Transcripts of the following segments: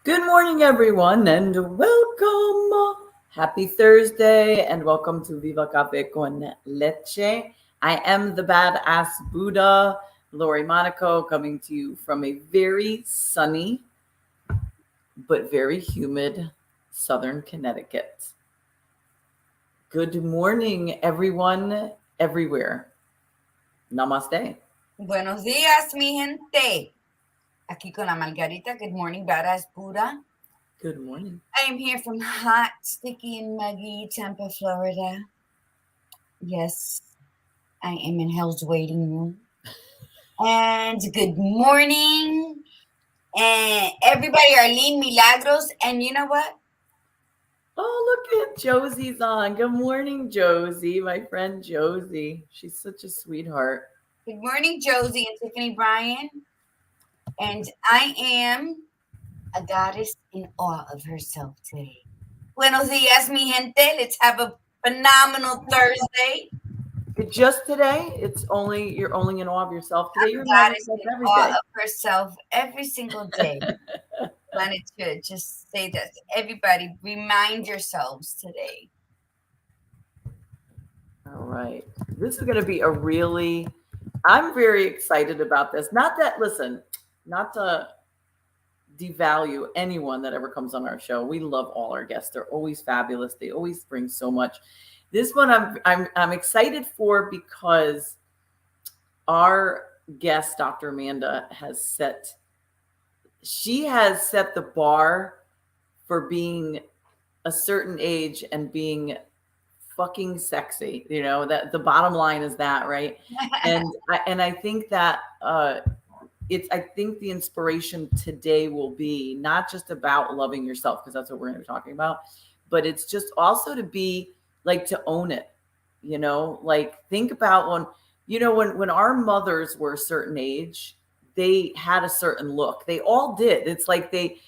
Good morning, everyone, and welcome. Happy Thursday, and welcome to Viva Cafe con Leche. I am the badass Buddha, Lori Monaco, coming to you from a very sunny but very humid southern Connecticut. Good morning, everyone, everywhere. Namaste. Buenos días, mi gente. Aquí con la Margarita. Good morning, badass Buddha. Good morning. I am here from hot, sticky, and muggy Tampa, Florida. Yes, I am in hell's waiting room. And good morning, and everybody, Arlene Milagros. And you know what? Oh, look at Josie's on. Good morning, Josie, my friend Josie. She's such a sweetheart. Good morning, Josie and Tiffany Bryan. And I am a goddess in awe of herself today. Buenos días, mi gente. Let's have a phenomenal Thursday. Just today, you're only in awe of yourself today. You're in awe of Goddess yourself in every awe day. of herself every single day. Wanted to just say that everybody remind yourselves today. All right. This is going to be I'm very excited about this. Not to devalue anyone that ever comes on our show. We love all our guests. They're always fabulous. They always bring so much. This one I'm excited for because our guest, Dr. Amanda, has set the bar for being a certain age and being fucking sexy. You know, that the bottom line is that, right? And I think that I think the inspiration today will be not just about loving yourself, because that's what we're going to be talking about, but it's just also to be like, to own it, you know, like think about when our mothers were a certain age, they had a certain look. They all did. It's like they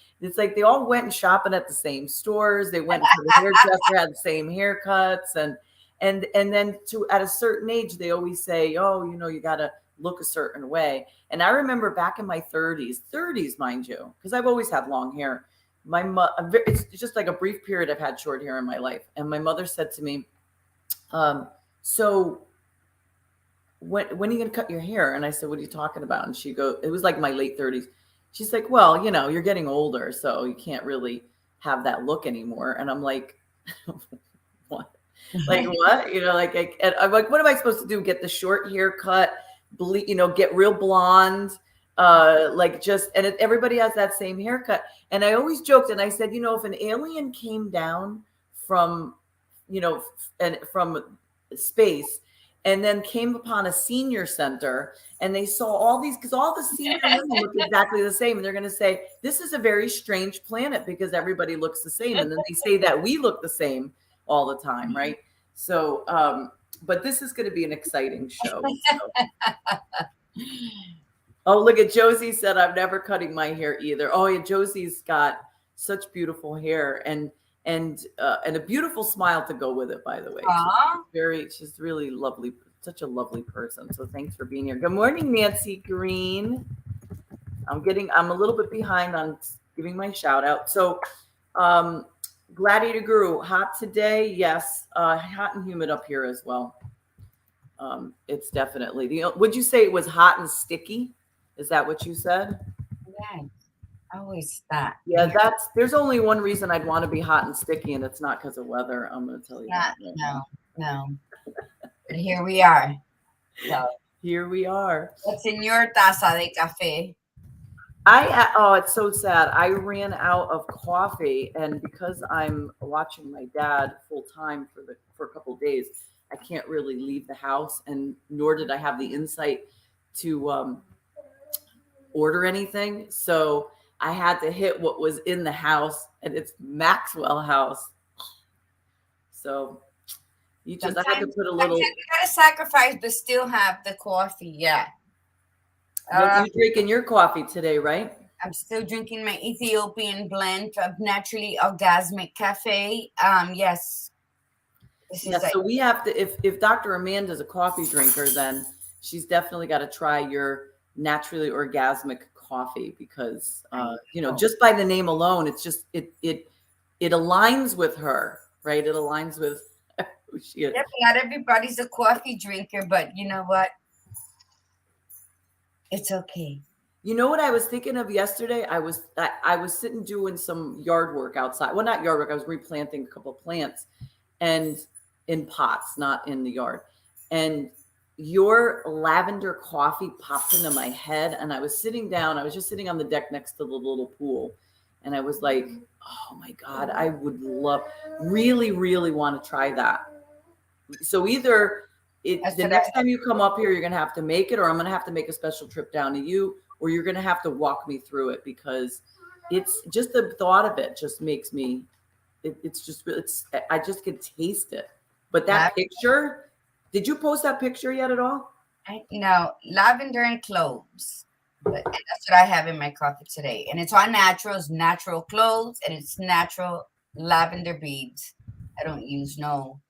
all went and shopping at the same stores. They went to the hairdresser, had the same haircuts, and then at a certain age, they always say, oh, you got to look a certain way. And I remember back in my 30s, mind you, because I've always had long hair. It's just like a brief period I've had short hair in my life. And my mother said to me, so when are you going to cut your hair? And I said, what are you talking about? And she goes, it was like my late 30s. She's like, well, you're getting older, so you can't really have that look anymore. And I'm like, what? Like what? I'm like, what am I supposed to do? Get the short haircut, get real blonde, everybody has that same haircut. And I always joked, and I said, if an alien came down from, from space, and then came upon a senior center, and they saw all these, because all the senior women look exactly the same, and they're going to say, this is a very strange planet because everybody looks the same. And then they say that we look the same all the time, right? So, but this is going to be an exciting show. So. Oh, look at Josie said, I'm never cutting my hair either. Oh yeah, Josie's got such beautiful hair and a beautiful smile to go with it, by the way. She's really lovely, such a lovely person. So thanks for being here. Good morning, Nancy Green. I'm a little bit behind on giving my shout out. So Gladiator Guru, hot today. Yes. Hot and humid up here as well. It's definitely, would you say it was hot and sticky? Is that what you said? Yeah. Always that. Yeah, there's only one reason I'd want to be hot and sticky, and it's not because of weather. I'm going to tell you that. No. But here we are. So here we are. What's in your taza de café? It's so sad. I ran out of coffee, and because I'm watching my dad full time for a couple of days, I can't really leave the house, and nor did I have the insight to order anything. So I had to hit what was in the house, and it's Maxwell House. So I had to put a little. You gotta sacrifice, but still have the coffee. Yeah. You're drinking your coffee today, right? I'm still drinking my Ethiopian blend of Naturally Orgasmic Cafe. Yes. So we have to. If Dr. Amanda's a coffee drinker, then she's definitely got to try your Naturally Orgasmic coffee because, just by the name alone, it's just, it aligns with her, right? It aligns with who she is. Yep, not everybody's a coffee drinker, but you know what? It's okay. You know what I was thinking of yesterday? I was sitting doing some yard work outside. Well, not yard work. I was replanting a couple of plants and in pots, not in the yard. And your lavender coffee popped into my head. And I was sitting down. I was just sitting on the deck next to the little pool. And I was like, oh my God, I would really, really want to try that. So either the next time you come up here, you're going to have to make it, or I'm going to have to make a special trip down to you, or you're going to have to walk me through it, because it's just the thought of it just makes me, I just can taste it. But that picture, did you post that picture yet at all? No, lavender and cloves. And that's what I have in my coffee today. And it's all natural. It's natural cloves and it's natural lavender beads. I don't use no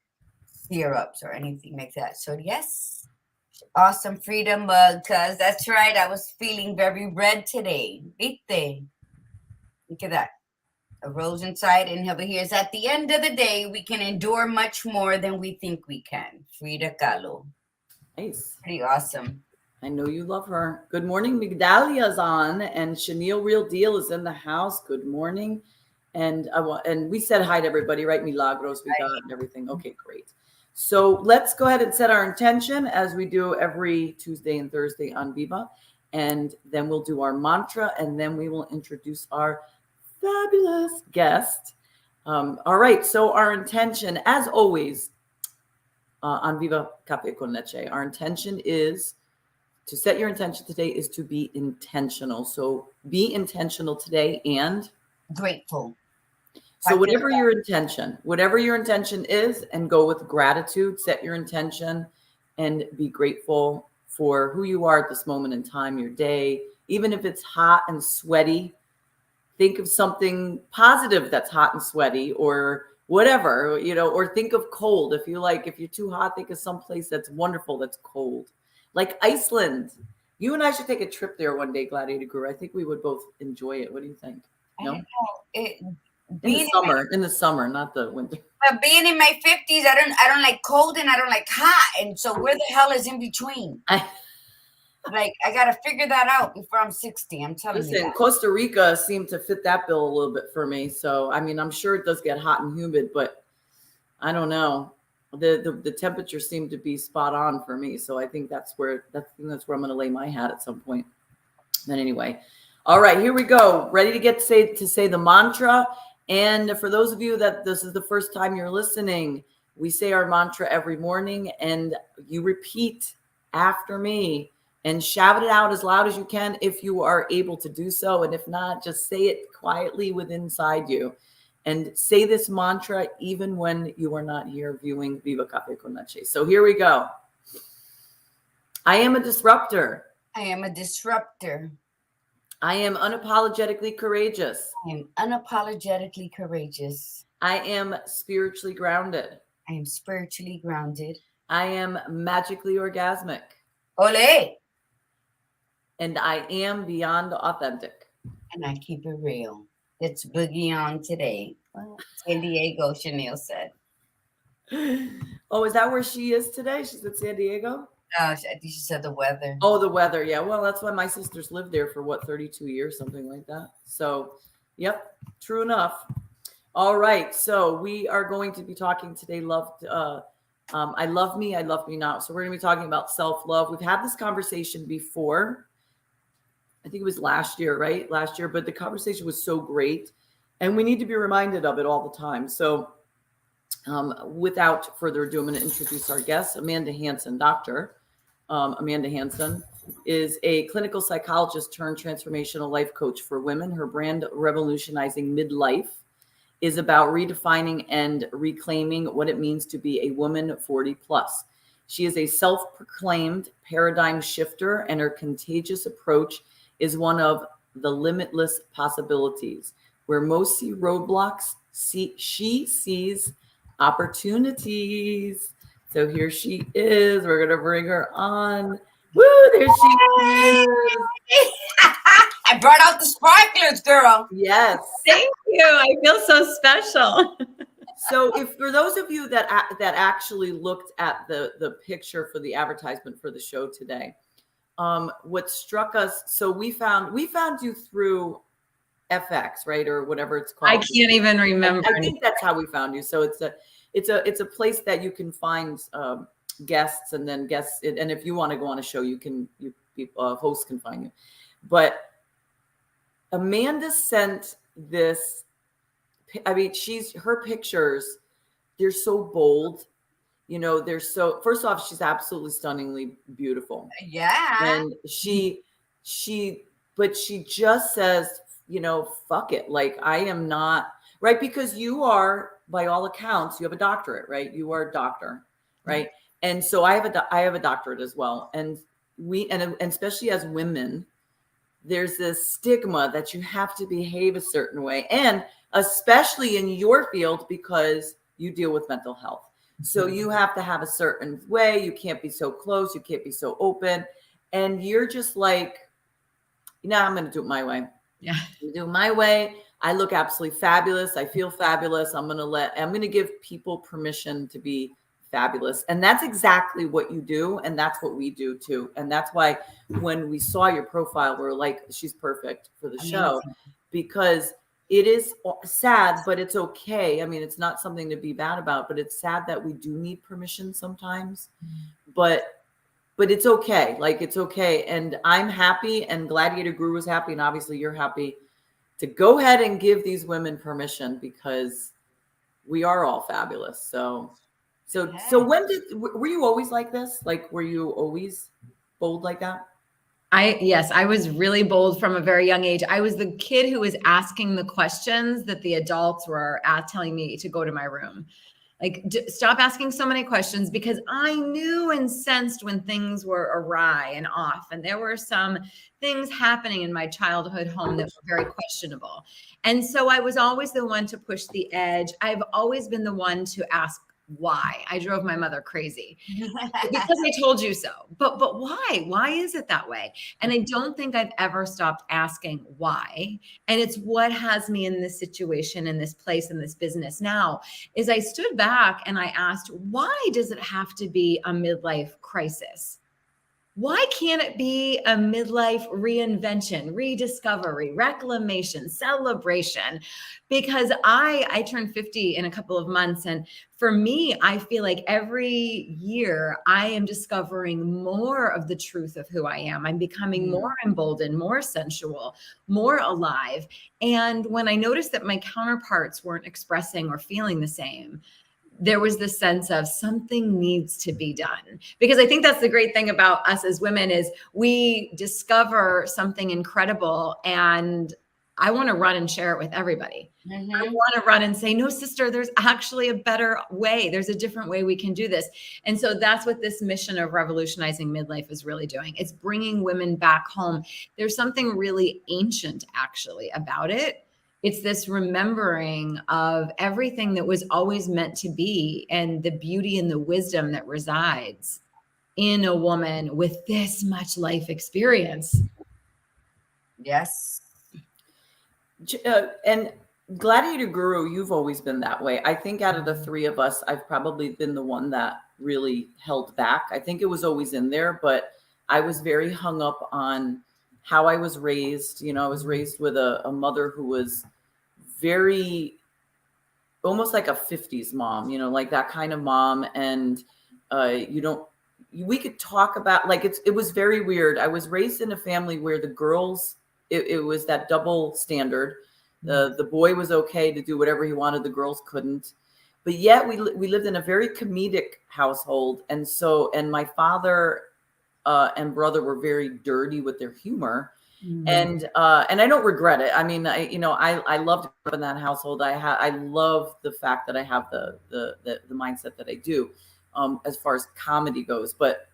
syrups or anything like that. So yes, awesome freedom mug, because that's right. I was feeling very red today. Viste? Look at that. A rose inside and over here is at the end of the day, we can endure much more than we think we can. Frida Kahlo. Nice. Pretty awesome. I know you love her. Good morning. Migdalia's on, and Chenille Real Deal is in the house. Good morning. And we said hi to everybody, right? Milagros, we got and everything. Okay, great. So let's go ahead and set our intention as we do every Tuesday and Thursday on Viva. And then we'll do our mantra, and then we will introduce our fabulous guest. All right. So our intention, as always, on Viva Cafe con Leche, our intention is to set your intention today is to be intentional. So be intentional today and grateful. So whatever your intention is, and go with gratitude, set your intention and be grateful for who you are at this moment in time, your day. Even if it's hot and sweaty, think of something positive that's hot and sweaty, or whatever, or think of cold. If you're too hot, think of some place that's wonderful, that's cold. Like Iceland. You and I should take a trip there one day, Gladiator Guru. I think we would both enjoy it. What do you think? No? I don't know. In the summer, not the winter. But being in my 50s, I don't like cold and I don't like hot. And so where the hell is in between? I gotta figure that out before I'm 60. I'm telling you. Listen, Costa Rica seemed to fit that bill a little bit for me. So I mean, I'm sure it does get hot and humid, but I don't know. The temperature seemed to be spot on for me. So I think that's where I'm gonna lay my hat at some point. But anyway. All right, here we go. Ready to say the mantra. And for those of you that this is the first time you're listening, we say our mantra every morning, and you repeat after me and shout it out as loud as you can if you are able to do so. And if not, just say it quietly within inside you. And say this mantra even when you are not here viewing Viva Cafe con Leche. So here we go. I am a disruptor. I am a disruptor. I am unapologetically courageous. I am unapologetically courageous. I am spiritually grounded. I am spiritually grounded. I am magically orgasmic. Ole! And I am beyond authentic. And I keep it real. It's boogie on today. Well, San Diego, Chenille said. Oh, is that where she is today? She's in San Diego? I think she said the weather. Oh, the weather. Yeah. Well, that's why my sisters lived there for 32 years, something like that. So, yep, true enough. All right. So we are going to be talking today. I love me. I love me not. So we're going to be talking about self-love. We've had this conversation before. I think it was last year, right? Last year. But the conversation was so great. And we need to be reminded of it all the time. So without further ado, I'm going to introduce our guest, Amanda Hanson. Dr. Amanda Hanson is a clinical psychologist turned transformational life coach for women. Her brand, Revolutionizing Midlife, is about redefining and reclaiming what it means to be a woman 40 plus. She is a self-proclaimed paradigm shifter, and her contagious approach is one of the limitless possibilities. Where most see roadblocks, she sees opportunities. So here she is. We're going to bring her on. Woo, there she is. I brought out the sparklers, girl. Yes. Thank you. I feel so special. So if for those of you that actually looked at the picture for the advertisement for the show today, what struck us, so we found you through FX, right? Or whatever it's called. I can't even remember. I think that's how we found you. So it's a place that you can find guests, and then guests, and if you want to go on a show, hosts can find you. But Amanda sent this. I mean, her pictures, they're so bold. You know, they're so, first off, she's absolutely stunningly beautiful. Yeah. And but she just says, you know, fuck it. Like, I am not, right? Because you are, by all accounts, you have a doctorate, right? You are a doctor, right? Mm-hmm. And so I have a doctorate as well. And and especially as women, there's this stigma that you have to behave a certain way. And especially in your field, because you deal with mental health. So you have to have a certain way. You can't be so close. You can't be so open. And you're just like, I'm going to do it my way. Yeah. I'm do it my way. I look absolutely fabulous. I feel fabulous. I'm going to give people permission to be fabulous. And that's exactly what you do. And that's what we do too. And that's why when we saw your profile, we're like, she's perfect for the show, because it is sad, but it's okay. I mean, it's not something to be bad about, but it's sad that we do need permission sometimes, but it's okay. Like, it's okay. And I'm happy, and Gladiator Guru is happy. And obviously you're happy to go ahead and give these women permission, because we are all fabulous. So were you always like this? Like, were you always bold like that? Yes, I was really bold from a very young age. I was the kid who was asking the questions that the adults were telling me to go to my room. Like, stop asking so many questions, because I knew and sensed when things were awry and off. And there were some things happening in my childhood home that were very questionable. And so I was always the one to push the edge. I've always been the one to ask why. I drove my mother crazy because I told you so. But why? Why is it that way? And I don't think I've ever stopped asking why. And it's what has me in this situation, in this place, in this business now, is I stood back and I asked, why does it have to be a midlife crisis? Why can't it be a midlife reinvention, rediscovery, reclamation, celebration? Because I turned 50 in a couple of months. And for me, I feel like every year I am discovering more of the truth of who I am. I'm becoming more emboldened, more sensual, more alive. And when I noticed that my counterparts weren't expressing or feeling the same, there was this sense of something needs to be done. Because I think that's the great thing about us as women is we discover something incredible, and I want to run and share it with everybody. Mm-hmm. I want to run and say, no, sister, there's actually a better way. There's a different way we can do this. And so that's what this mission of revolutionizing midlife is really doing. It's bringing women back home. There's something really ancient actually about it. It's this remembering of everything that was always meant to be, and the beauty and the wisdom that resides in a woman with this much life experience. Yes. And Gladiator Guru, you've always been that way. I think out of the three of us, I've probably been the one that really held back. I think it was always in there, but I was very hung up on how I was raised. You know, I was raised with a mother who was very, almost like a 50s mom, you know, like that kind of mom. And we could talk about, like, it was very weird. I was raised in a family where the girls, it was that double standard. The boy was okay to do whatever he wanted. The girls couldn't. But yet we lived in a very comedic household. And my father and brother were very dirty with their humor. Mm-hmm. And I don't regret it. I mean, I loved in that household. I love the fact that I have the mindset that I do, as far as comedy goes. But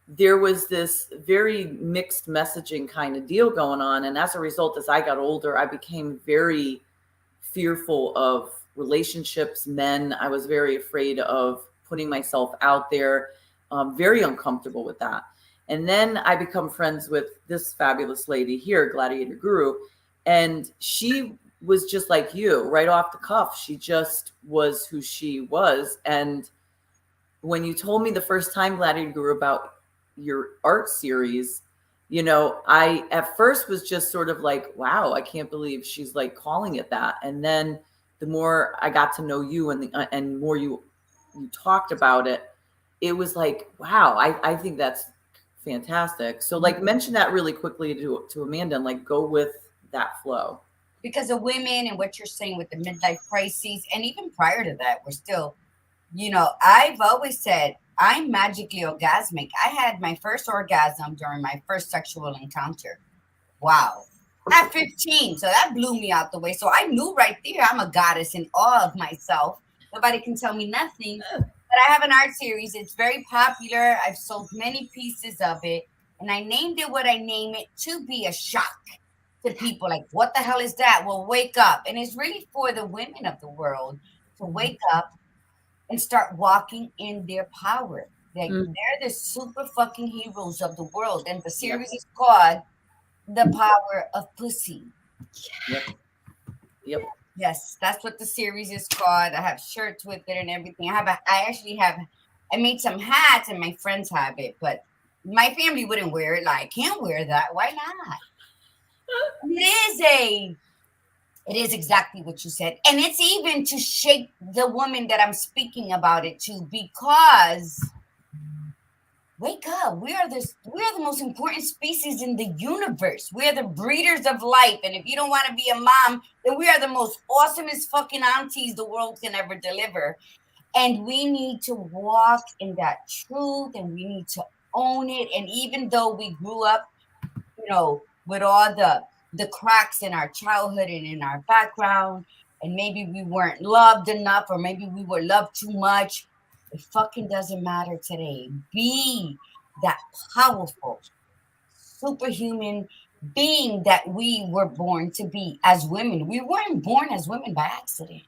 there was this very mixed messaging kind of deal going on. And as a result, as I got older, I became very fearful of relationships, men. I was very afraid of putting myself out there, very uncomfortable with that. And then I become friends with this fabulous lady here, Gladiator Guru. And she was just like you, right off the cuff. She just was who she was. And when you told me the first time, Gladiator Guru, about your art series, you know, I at first was just sort of like, wow, I can't believe she's like calling it that. And then the more I got to know you and more you talked about it, it was like, wow, I think that's fantastic. So like mention that really quickly to Amanda and like go with that flow. Because of women and what you're saying with the midlife crises, and even prior to that, we're still, you know, I've always said I'm magically orgasmic. I had my first orgasm during my first sexual encounter. Wow. At 15. So that blew me out the way. So I knew right there I'm a goddess in awe of myself. Nobody can tell me nothing. But I have an art series. It's very popular. I've sold many pieces of it. And I named it what I name it to be a shock to people. Like, what the hell is that? Well, wake up. And it's really for the women of the world to wake up and start walking in their power. Like, they're the super fucking heroes of the world. And the series is called The Power of Pussy. Yep. Yes, that's what the series is called. I have shirts with it and everything. I made some hats and my friends have it, but my family wouldn't wear it. Like, I can't wear that. Why not? It is exactly what you said. And it's even to shape the woman that I'm speaking about it to, because wake up. We are the most important species in the universe. We are the breeders of life. And if you don't want to be a mom, then we are the most awesomest fucking aunties the world can ever deliver. And we need to walk in that truth, and we need to own it. And even though we grew up, you know, with all the cracks in our childhood and in our background, and maybe we weren't loved enough, or maybe we were loved too much, it fucking doesn't matter today. Be that powerful, superhuman being that we were born to be as women. We weren't born as women by accident.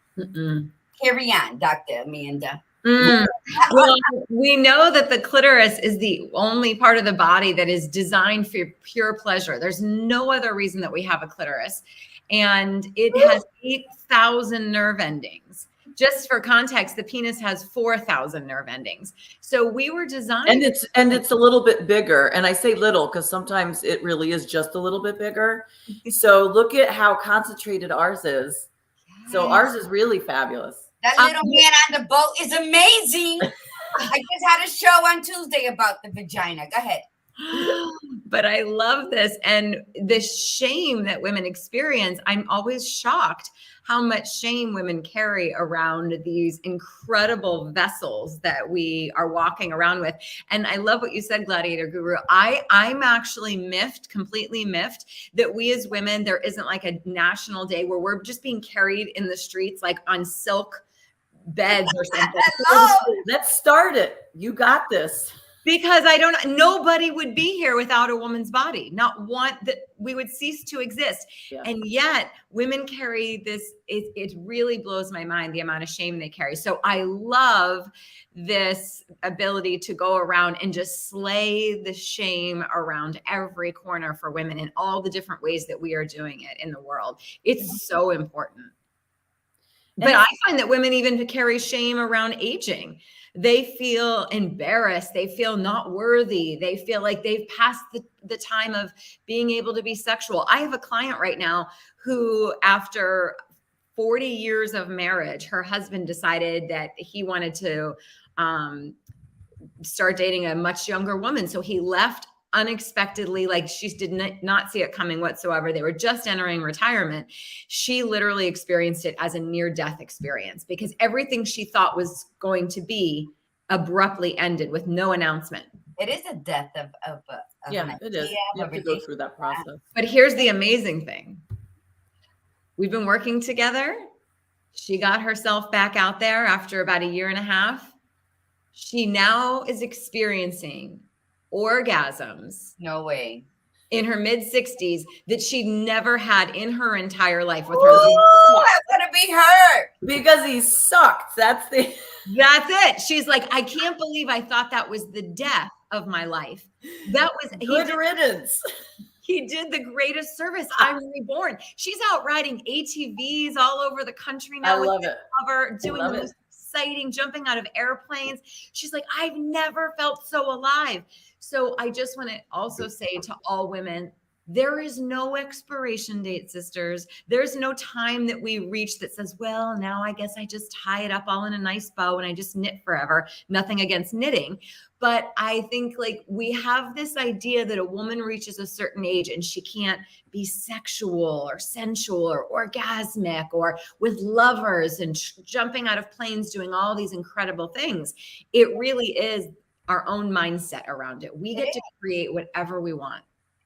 Carry on, Dr. Amanda. Well, we know that the clitoris is the only part of the body that is designed for pure pleasure. There's no other reason that we have a clitoris. And it has 8,000 nerve endings. Just for context, the penis has 4,000 nerve endings. So we were designed. And it's a little bit bigger. And I say little because sometimes it really is just a little bit bigger. So look at how concentrated ours is. So ours is really fabulous. That little man on the boat is amazing. I just had a show on Tuesday about the vagina. Go ahead. But I love this. And the shame that women experience, I'm always shocked how much shame women carry around these incredible vessels that we are walking around with. And I love what you said, Gladiator Guru. I'm actually completely miffed that we as women, there isn't like a national day where we're just being carried in the streets, like on silk beds or something. Let's start it. You got this. Because nobody would be here without a woman's body. Not one, that we would cease to exist. Yeah. And yet women carry this, it really blows my mind, the amount of shame they carry. So I love this ability to go around and just slay the shame around every corner for women in all the different ways that we are doing it in the world. It's so important. But I find that women even carry shame around aging. They feel embarrassed. They feel not worthy. They feel like they've passed the time of being able to be sexual. I have a client right now who, after 40 years of marriage, her husband decided that he wanted to start dating a much younger woman. So he left unexpectedly, like she did not see it coming whatsoever. They were just entering retirement. She literally experienced it as a near-death experience because everything she thought was going to be abruptly ended with no announcement. It is a death of yeah, it is. You have to go through that process. But here's the amazing thing. We've been working together. She got herself back out there after about 1.5 years. She now is experiencing orgasms. No way. In her mid-60s that she'd never had in her entire life with her. Oh, I want to be her. Because he sucked. That's it. She's like, I can't believe I thought that was the death of my life. That was Good riddance. He did the greatest service. I'm reborn. She's out riding ATVs all over the country now. I love it. Cover, doing the most exciting, jumping out of airplanes. She's like, I've never felt so alive. So I just want to also say to all women, there is no expiration date, sisters. There's no time that we reach that says, well, now I guess I just tie it up all in a nice bow and I just knit forever. Nothing against knitting. But I think like we have this idea that a woman reaches a certain age and she can't be sexual or sensual or orgasmic or with lovers and jumping out of planes, doing all these incredible things. It really is our own mindset around it. We get to create whatever we want.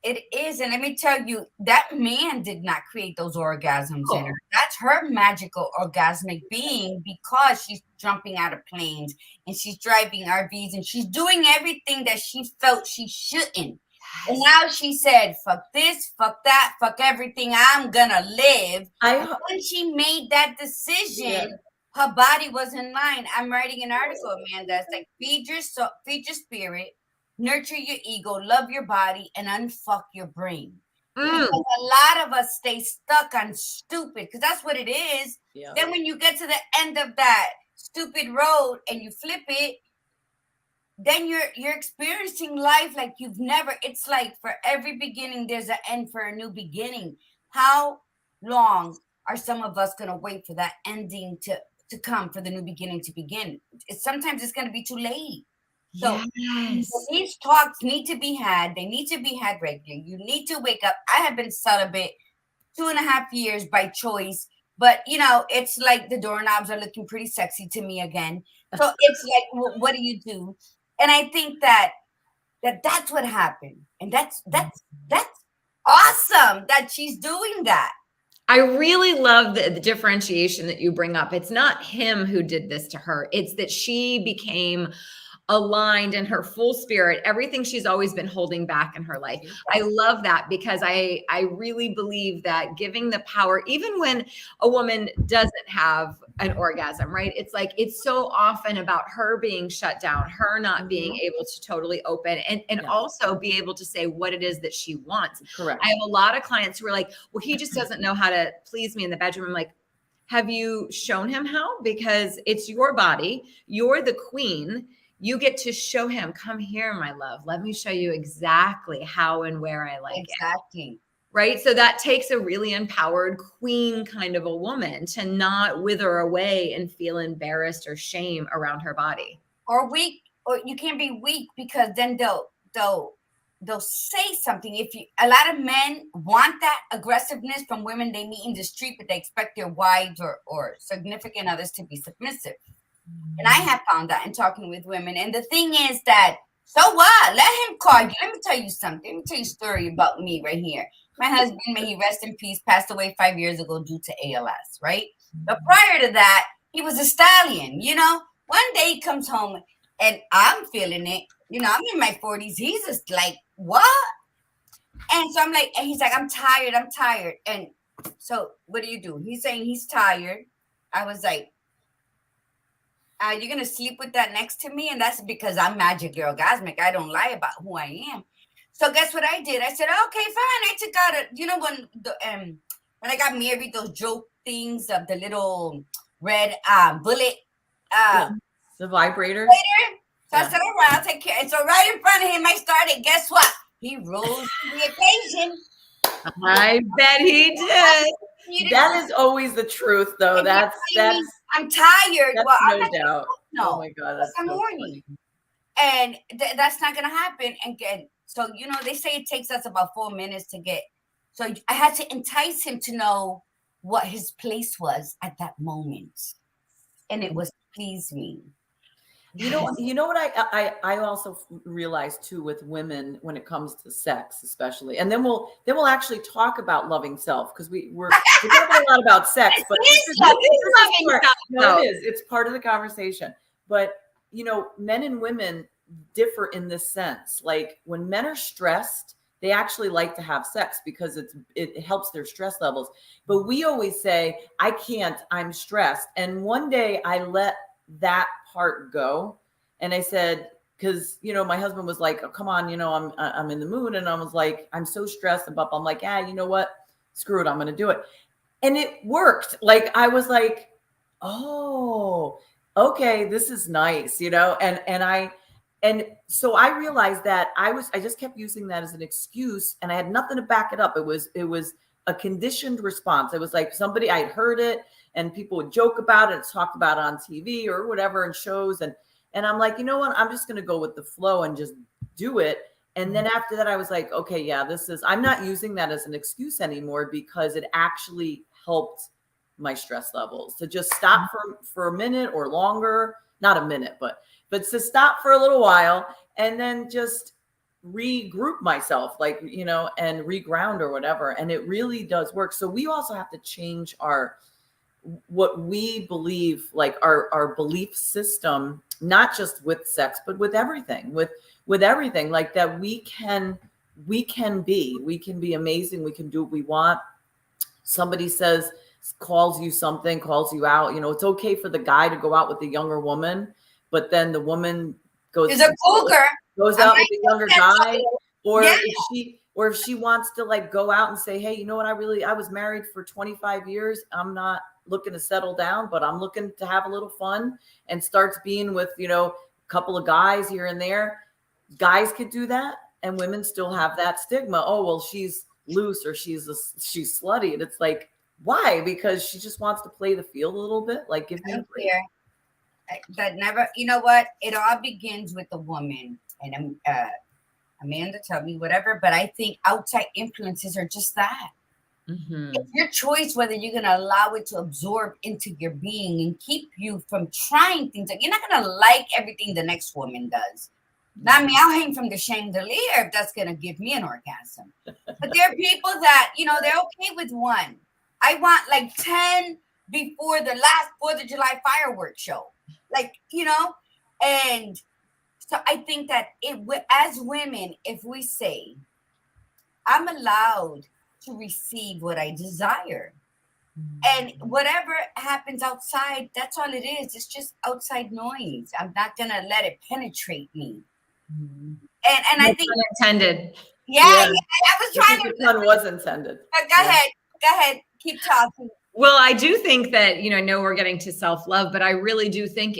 It is. And let me tell you, that man did not create those orgasms in her. That's her magical orgasmic being, because she's jumping out of planes and she's driving RVs and she's doing everything that she felt she shouldn't. Yes. And now she said, fuck this, fuck that, fuck everything. I'm going to live. When she made that decision, her body was in line. I'm writing an article, Amanda. It's like, feed your spirit, nurture your ego, love your body, and unfuck your brain. Because a lot of us stay stuck on stupid, because that's what it is. Yeah. Then when you get to the end of that stupid road and you flip it, then you're experiencing life like you've never. It's like for every beginning, there's an end for a new beginning. How long are some of us going to wait for that ending to come, for the new beginning to begin? Sometimes it's going to be too late. So these talks need to be had. They need to be had regularly. You need to wake up. I have been celibate 2.5 years by choice, but it's like the doorknobs are looking pretty sexy to me again. So it's like, what do you do? And I think that's what happened. And that's awesome that she's doing that. I really love the differentiation that you bring up. It's not him who did this to her. It's that she became aligned in her full spirit, everything she's always been holding back in her life. I love that, because I really believe that giving the power, even when a woman doesn't have an orgasm, right? It's like, it's so often about her being shut down, her not being able to totally open and also be able to say what it is that she wants. Correct. I have a lot of clients who are like, well, he just doesn't know how to please me in the bedroom. I'm like, have you shown him how? Because it's your body. You're the queen. You get to show him, come here, my love. Let me show you exactly how and where I like it. Right? So that takes a really empowered queen kind of a woman to not wither away and feel embarrassed or shame around her body. Or weak, or you can't be weak, because then they'll say something. A lot of men want that aggressiveness from women they meet in the street, but they expect their wives or significant others to be submissive. And I have found that in talking with women. And the thing is that, so what? Let him call you. Let me tell you something. Let me tell you a story about me right here. My husband, may he rest in peace, passed away 5 years ago due to ALS, right? But prior to that, he was a stallion. One day he comes home and I'm feeling it. I'm in my 40s. He's just like, what? And so I'm like, and he's like, I'm tired. And so what do you do? He's saying he's tired. I was like, you're going to sleep with that next to me? And that's because I'm magically orgasmic. I don't lie about who I am. So guess what I did? I said, okay, fine. I took out when I got married, those joke things of the little red bullet. The vibrator. So I said, all right, I'll take care. And so right in front of him, I started. Guess what? He rose to the occasion. I bet he did. That is always the truth, though. That's I'm tired. That's well, no doubt. No. Oh my God, that's I'm so horny. funny. And that's not gonna happen. And so they say it takes us about 4 minutes to get. So I had to entice him to know what his place was at that moment, and it was please me. You know what I also realize too with women when it comes to sex, especially, and then we'll actually talk about loving self, because we're talking a lot about sex, but it's part of the conversation. But men and women differ in this sense. Like when men are stressed, they actually like to have sex because it helps their stress levels. But we always say, I can't, I'm stressed. And one day I let that part go. And I said, because, you know, my husband was like, oh, come on, you know, I'm in the mood. And I was like, I'm so stressed. And I'm like, you know what? Screw it. I'm going to do it. And it worked. Like, I was like, oh, okay, this is nice, you know? And so I realized that I just kept using that as an excuse, and I had nothing to back it up. It was a conditioned response. It was like somebody, I'd heard it and people would joke about it. It's talked about on TV or whatever in shows. And I'm like, you know what? I'm just going to go with the flow and just do it. And then after that, I was like, okay, yeah, I'm not using that as an excuse anymore, because it actually helped my stress levels to just stop for a minute or longer, not a minute, but to stop for a little while and then just regroup myself, like, you know, and reground or whatever. And it really does work. So we also have to change what we believe, like our belief system, not just with sex, but with everything, with everything, like that we can be amazing. We can do what we want. Somebody calls you out, you know, it's okay for the guy to go out with the younger woman, but then the woman goes out with the younger guy, or if she wants to like go out and say, hey, you know what, I was married for 25 years. I'm not looking to settle down, but I'm looking to have a little fun, and starts being with, you know, a couple of guys here and there. Guys could do that, and women still have that stigma. Oh, well, she's loose, or she's slutty. And it's like, why? Because she just wants to play the field a little bit. Like, give me a break. That never, you know what? It all begins with the woman. And Amanda, tell me whatever, but I think outside influences are just that. Mm-hmm. It's your choice whether you're going to allow it to absorb into your being and keep you from trying things. Like, you're not going to like everything the next woman does. Not me, I'll hang from the chandelier if that's going to give me an orgasm. But there are people that, you know, they're okay with one. I want like 10 before the last 4th of July fireworks show. Like, you know, and so I think that as women, if we say, I'm allowed to receive what I desire, and whatever happens outside, that's all it is. It's just outside noise. I'm not going to let it penetrate me. And I think intended. Yeah, I was trying to. The pun was intended. Go ahead. Keep talking. Well, I do think that, you know, I know we're getting to self-love, but I really do think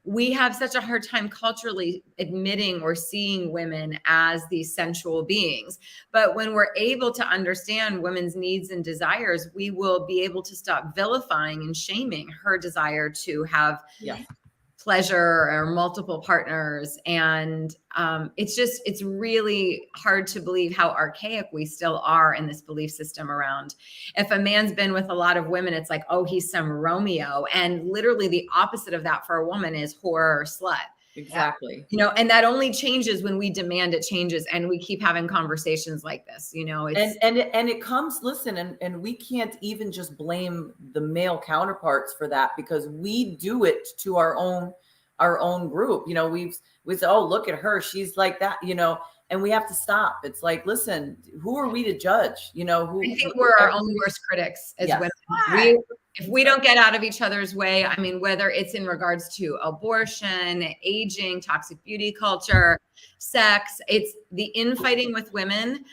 we have such a hard time culturally admitting or seeing women as these sensual beings. But when we're able to understand women's needs and desires, we will be able to stop vilifying and shaming her desire to have pleasure or multiple partners. And it's really hard to believe how archaic we still are in this belief system around. If a man's been with a lot of women, it's like, oh, he's some Romeo. And literally the opposite of that for a woman is whore or slut. Exactly. You know, and that only changes when we demand it changes, and we keep having conversations like this, you know, and it comes, listen, and we can't even just blame the male counterparts for that, because we do it to our own group. You know, we say, oh, look at her, she's like that, you know, and we have to stop. It's like, listen, who are we to judge? You know, I think we're our own worst critics as women. If we don't get out of each other's way, I mean, whether it's in regards to abortion, aging, toxic beauty culture, sex, it's the infighting with women.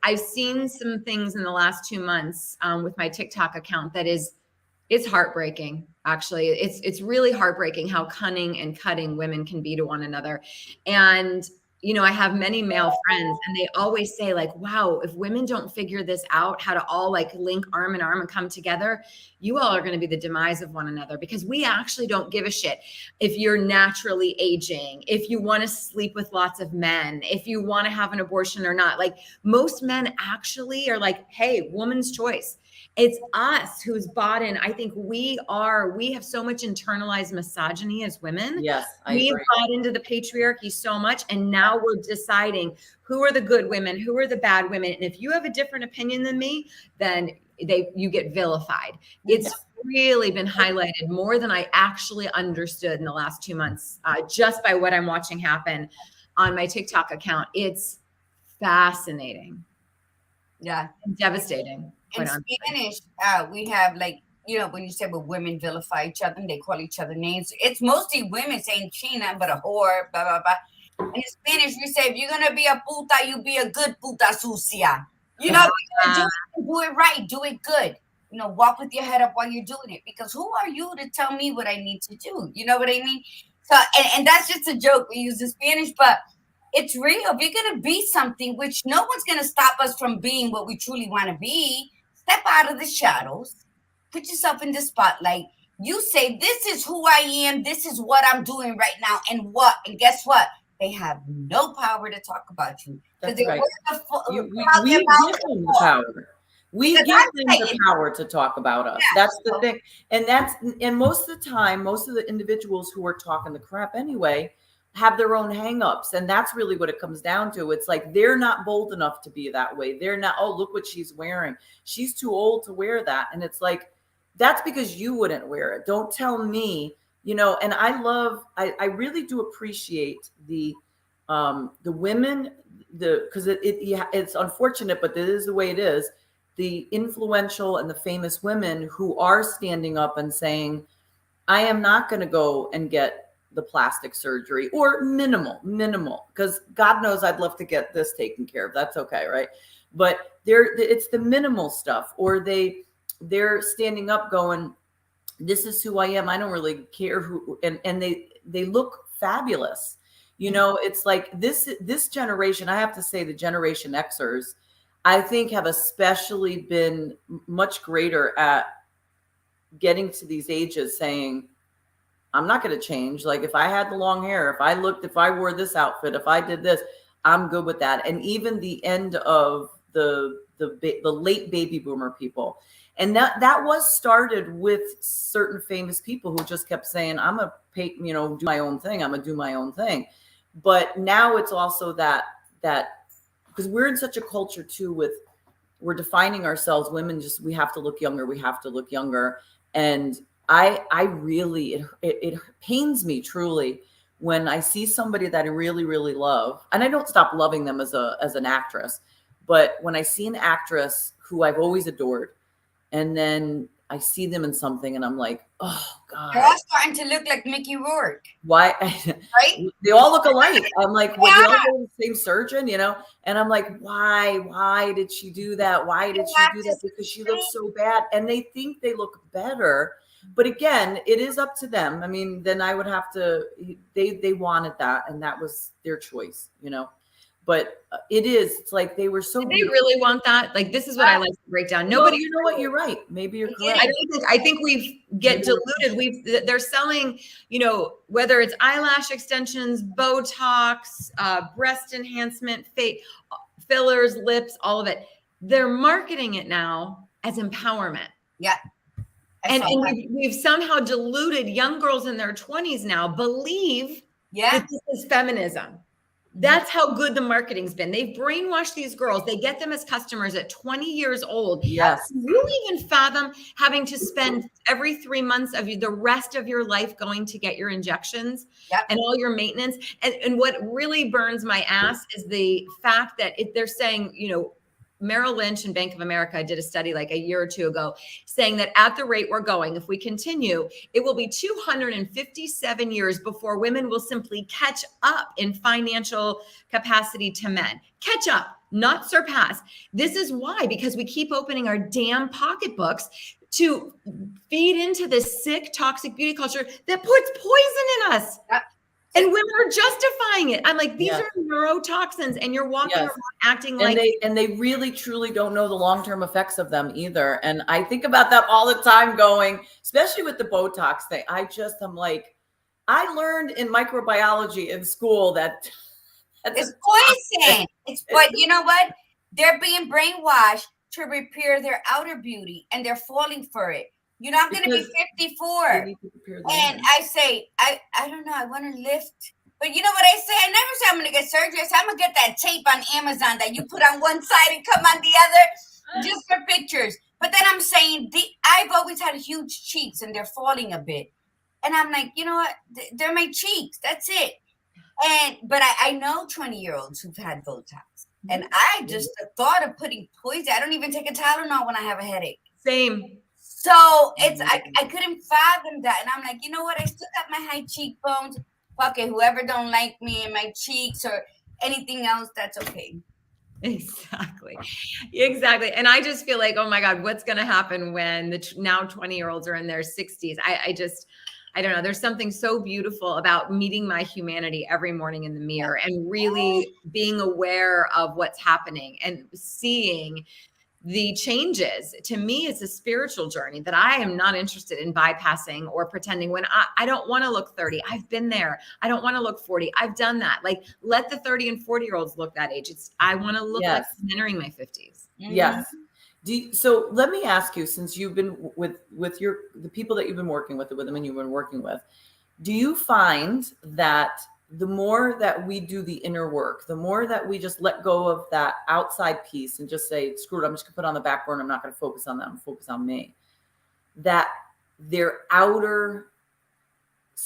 I've seen some things in the last 2 months with my TikTok account it's heartbreaking. Actually, it's really heartbreaking how cunning and cutting women can be to one another. And you know, I have many male friends, and they always say like, wow, if women don't figure this out, how to all like link arm in arm and come together, you all are going to be the demise of one another, because we actually don't give a shit if you're naturally aging, if you want to sleep with lots of men, if you want to have an abortion or not. Like, most men actually are like, hey, woman's choice. It's us who's bought in. I think we have so much internalized misogyny as women. Yes, We've bought into the patriarchy so much. And now we're deciding who are the good women, who are the bad women. And if you have a different opinion than me, then you get vilified. It's really been highlighted more than I actually understood in the last 2 months, just by what I'm watching happen on my TikTok account. It's fascinating. Yeah. And devastating. In Spanish, we have like you know, when you say, well, women vilify each other and they call each other names, it's mostly women saying she nothing but a whore, blah, blah, blah. In Spanish, we say, if you're going to be a puta, you be a good puta sucia. You know, do it right, do it good. You know, walk with your head up while you're doing it. Because who are you to tell me what I need to do? You know what I mean? So, and that's just a joke. We use in Spanish, but it's real. If you're going to be something, which no one's going to stop us from being what we truly want to be, step out of the shadows, put yourself in the spotlight. You say, this is who I am. This is what I'm doing right now. And guess what? They have no power to talk about you. That's right. We give them the power. We give them the power to talk about us. Yeah, that's the thing. And most of the time, most of the individuals who are talking the crap anyway have their own hangups. And that's really what it comes down to. It's like, they're not bold enough to be that way. They're not, oh, look what she's wearing. She's too old to wear that. And it's like, that's because you wouldn't wear it. Don't tell me, you know. And I really do appreciate the women, because it's unfortunate, but it is the way it is. The influential and the famous women who are standing up and saying, I am not going to go and get the plastic surgery, or minimal, because God knows I'd love to get this taken care of. That's okay. Right. But it's the minimal stuff, or they're standing up going, this is who I am. I don't really care who, and they look fabulous. You know, it's like this generation, I have to say, the Generation Xers, I think, have especially been much greater at getting to these ages saying, I'm not going to change. Like, if I had the long hair, if I wore this outfit, if I did this, I'm good with that. And even the end of the late baby boomer people. And that was started with certain famous people who just kept saying, I'm going to do my own thing. I'm going to do my own thing. But now it's also that because we're in such a culture too, we're defining ourselves, women, we have to look younger. And I really, it pains me truly when I see somebody that I really, really love, and I don't stop loving them as an actress, but when I see an actress who I've always adored, and then I see them in something and I'm like, oh God. They're all starting to look like Mickey Rourke. Why? Right? They all look alike. I'm like, well, they all go to the same surgeon, you know? And I'm like, why did she do that? Why did she do that? Because she looks so bad. And they think they look better. But again, it is up to them. I mean, then I would have to, they wanted that, and that was their choice, you know? But it's like they were so. Do they really want that? Like, this is what I like to break down. Nobody. Well, you know what? You're right. Maybe you're correct. I think we get diluted. They're selling, you know, whether it's eyelash extensions, Botox, breast enhancement, fillers, lips, all of it. They're marketing it now as empowerment. Yeah. And we've somehow diluted young girls in their 20s now believe that this is feminism. That's how good the marketing's been. They've brainwashed these girls. They get them as customers at 20 years old. Yes. Do you even fathom having to spend every 3 months of the rest of your life going to get your injections and all your maintenance? And what really burns my ass is the fact that they're saying, you know, Merrill Lynch and Bank of America did a study like a year or two ago saying that at the rate we're going, if we continue, it will be 257 years before women will simply catch up in financial capacity to men. Catch up, not surpass. This is why, because we keep opening our damn pocketbooks to feed into this sick, toxic beauty culture that puts poison in us. And women are justifying it. I'm like, these are neurotoxins, and you're walking around acting like. And they really, truly don't know the long-term effects of them either. And I think about that all the time going, especially with the Botox thing. I'm like, I learned in microbiology in school that it's poison. But you know what? They're being brainwashed to repair their outer beauty, and they're falling for it. You know, I'm going to be 54. And I say, I don't know, I want to lift. But you know what I say? I never say I'm going to get surgery. I say I'm going to get that tape on Amazon that you put on one side and come on the other just for pictures. But then I'm saying, I've always had huge cheeks and they're falling a bit. And I'm like, you know what? They're my cheeks. That's it. But I know 20-year-olds who've had Botox. And I just the thought of putting poison, I don't even take a Tylenol when I have a headache. Same. So it's I couldn't fathom that. And I'm like, you know what? I still got my high cheekbones. Fuck it. Whoever don't like me and my cheeks or anything else, that's okay. Exactly. And I just feel like, oh my God, what's going to happen when the now 20-year-olds are in their 60s? I don't know. There's something so beautiful about meeting my humanity every morning in the mirror and really being aware of what's happening and seeing the changes. To me, it's a spiritual journey that I am not interested in bypassing or pretending. When I don't want to look 30. I've been there. I don't want to look 40. I've done that. Like, let the 30 and 40-year-olds look that age. I want to look like I'm entering my 50s. Yes. So let me ask you, since you've been with the people that you've been working with, the women you've been working with, do you find that the more that we do the inner work, the more that we just let go of that outside piece and just say, screw it, I'm just gonna put it on the back burner, I'm not gonna focus on that, I'm focus on me, that their outer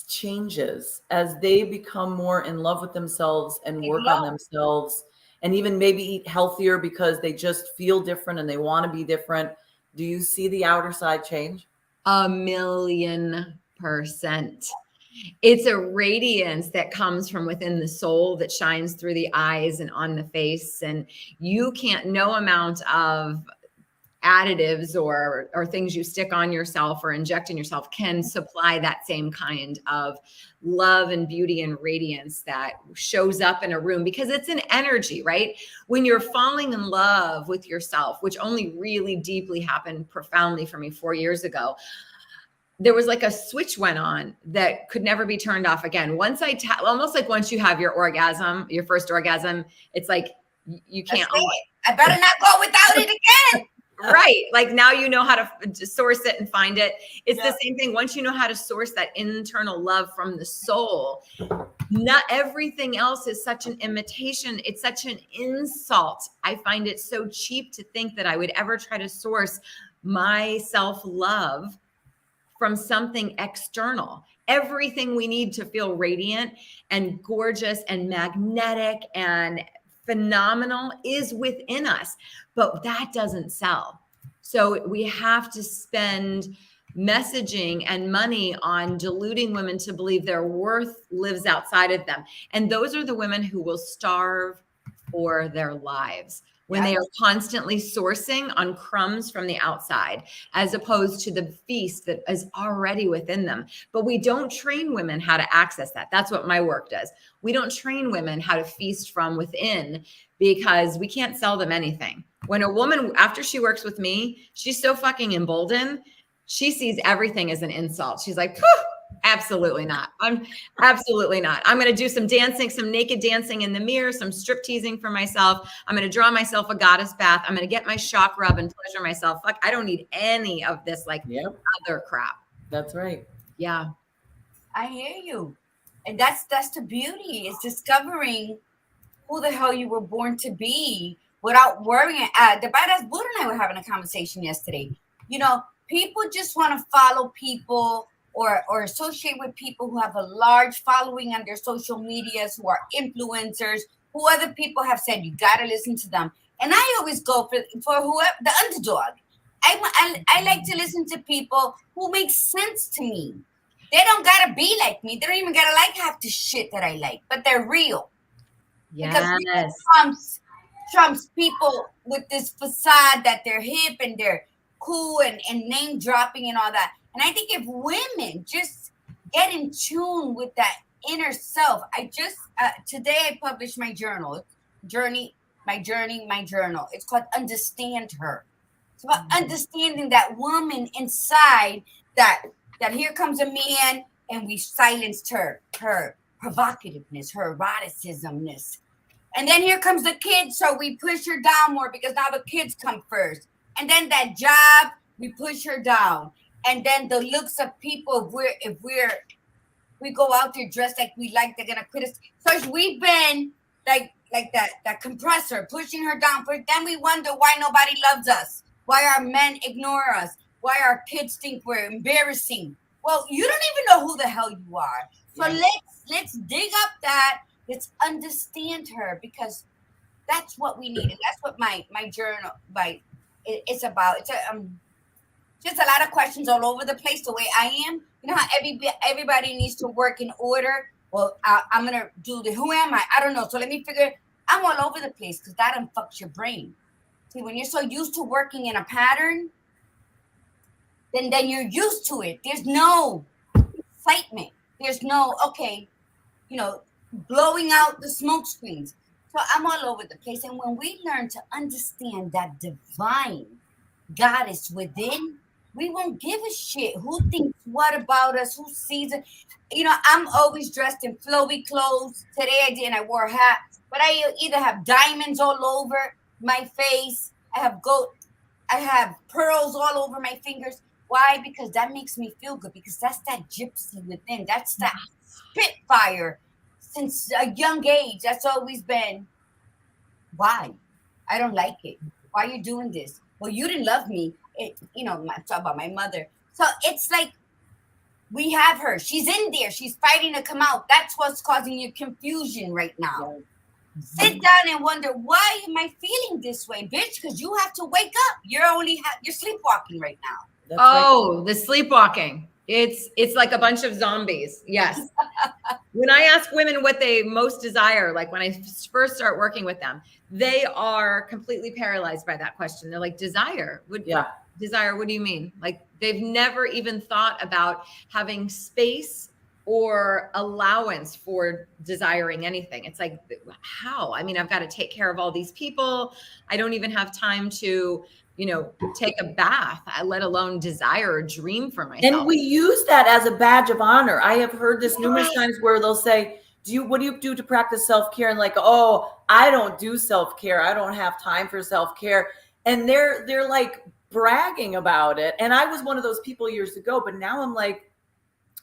changes as they become more in love with themselves and work on themselves, and even maybe eat healthier because they just feel different and they want to be different? Do you see the outer side change? 1,000,000%. It's a radiance that comes from within the soul that shines through the eyes and on the face. And no amount of additives or things you stick on yourself or inject in yourself can supply that same kind of love and beauty and radiance that shows up in a room, because it's an energy, right? When you're falling in love with yourself, which only really deeply happened profoundly for me 4 years ago, there was like a switch went on that could never be turned off again. Once almost like once you have your orgasm, your first orgasm, it's like you can't. I better not go without it again. Right. Like now you know how to source it and find it. It's the same thing. Once you know how to source that internal love from the soul, not everything else is such an imitation. It's such an insult. I find it so cheap to think that I would ever try to source my self-love from something external. Everything we need to feel radiant and gorgeous and magnetic and phenomenal is within us, but that doesn't sell. So we have to spend messaging and money on deluding women to believe their worth lives outside of them. And those are the women who will starve for their lives when they are constantly sourcing on crumbs from the outside, as opposed to the feast that is already within them. But we don't train women how to access that. That's what my work does. We don't train women how to feast from within, because we can't sell them anything. When a woman, after she works with me, she's so fucking emboldened, she sees everything as an insult. She's like, absolutely not. Absolutely not. I'm going to do some dancing, some naked dancing in the mirror, some strip teasing for myself. I'm going to draw myself a goddess bath. I'm going to get my shock rub and pleasure myself. Fuck, I don't need any of this other crap. That's right. Yeah. I hear you. And that's the beauty, is discovering who the hell you were born to be without worrying. The Badass Buddha and I were having a conversation yesterday. You know, people just want to follow people or associate with people who have a large following on their social medias, who are influencers, who other people have said, you got to listen to them. And I always go for whoever, the underdog. I like to listen to people who make sense to me. They don't got to be like me. They don't even got to like half the shit that I like, but they're real. Yes. Because trumps people with this facade that they're hip and they're cool and name dropping and all that. And I think if women just get in tune with that inner self, today I published my journal, my journal. It's called Understand Her. It's about understanding that woman inside that here comes a man and we silenced her provocativeness, her eroticismness. And then here comes the kid, so we push her down more because now the kids come first. And then that job, we push her down. And then the looks of people, if we go out there dressed like we like, they're gonna criticize. So we've been like that compressor, pushing her down. But then we wonder why nobody loves us, why our men ignore us, why our kids think we're embarrassing. Well, you don't even know who the hell you are. So let's dig up that. Let's understand her, because that's what we need, and that's what my journal it's about. Just a lot of questions all over the place. The way I am, you know how everybody needs to work in order. Well, I'm gonna do the who am I don't know. So let me figure. I'm all over the place because that fucks your brain. See, when you're so used to working in a pattern, then you're used to it. There's no excitement. There's no, okay, blowing out the smoke screens. So I'm all over the place. And when we learn to understand that divine goddess within, we won't give a shit who thinks what about us, who sees it. I'm always dressed in flowy clothes. Today I didn't. I wore a hat. But I either have diamonds all over my face. I have pearls all over my fingers. Why? Because that makes me feel good. Because that's that gypsy within. That's that spitfire. Since a young age, that's always been. Why? I don't like it. Why are you doing this? Well, you didn't love me. Talk about my mother. So it's like we have her. She's in there. She's fighting to come out. That's what's causing you confusion right now. Sit down and wonder, why am I feeling this way, bitch? Because you have to wake up. You're sleepwalking right now. That's right. The sleepwalking. It's like a bunch of zombies. Yes. When I ask women what they most desire, like when I first start working with them, they are completely paralyzed by that question. They're like, desire? Desire, what do you mean? Like they've never even thought about having space or allowance for desiring anything. It's like, how? I mean, I've got to take care of all these people. I don't even have time to, take a bath, let alone desire or dream for myself. And we use that as a badge of honor. I have heard this numerous times where they'll say, what do you do to practice self-care? And like, oh, I don't do self-care. I don't have time for self-care. And they're like bragging about it. And I was one of those people years ago, but now I'm like,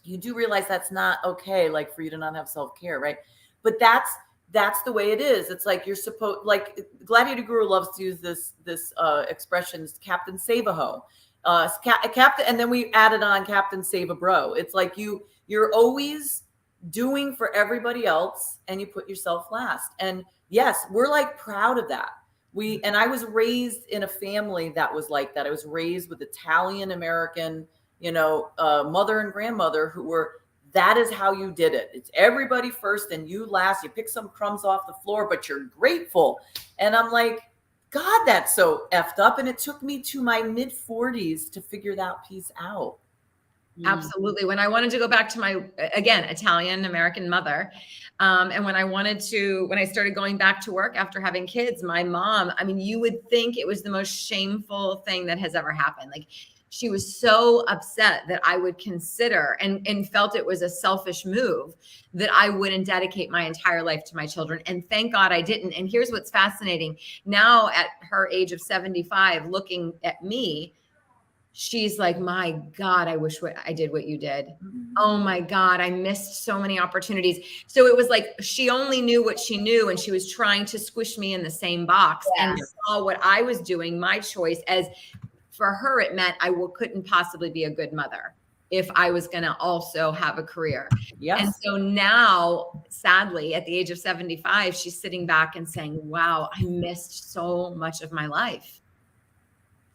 you do realize that's not okay, like for you to not have self-care, right? But that's the way it is. It's like you're supposed, like Gladiator Guru loves to use this expression, Captain Save-A-Ho. Captain, and then we added on Captain Save-A-Bro. It's like you're always doing for everybody else and you put yourself last. And yes, we're like proud of that. And I was raised in a family that was like that. I was raised with Italian American, mother and grandmother who were, that is how you did it. It's everybody first and you last. You pick some crumbs off the floor, but you're grateful. And I'm like, God, that's so effed up. And it took me to my mid 40s to figure that piece out. Absolutely. When I wanted to go back to my, again, Italian American mother, and when I started going back to work after having kids, my mom, I mean, you would think it was the most shameful thing that has ever happened. Like she was so upset that I would consider and felt it was a selfish move that I wouldn't dedicate my entire life to my children. And thank God I didn't. And here's what's fascinating. Now at her age of 75, looking at me, she's like, my God, I wish I did what you did. Oh my God, I missed so many opportunities. So it was like, she only knew what she knew and she was trying to squish me in the same box and saw what I was doing, my choice, as for her, it meant I couldn't possibly be a good mother if I was going to also have a career. Yes. And so now, sadly, at the age of 75, she's sitting back and saying, wow, I missed so much of my life.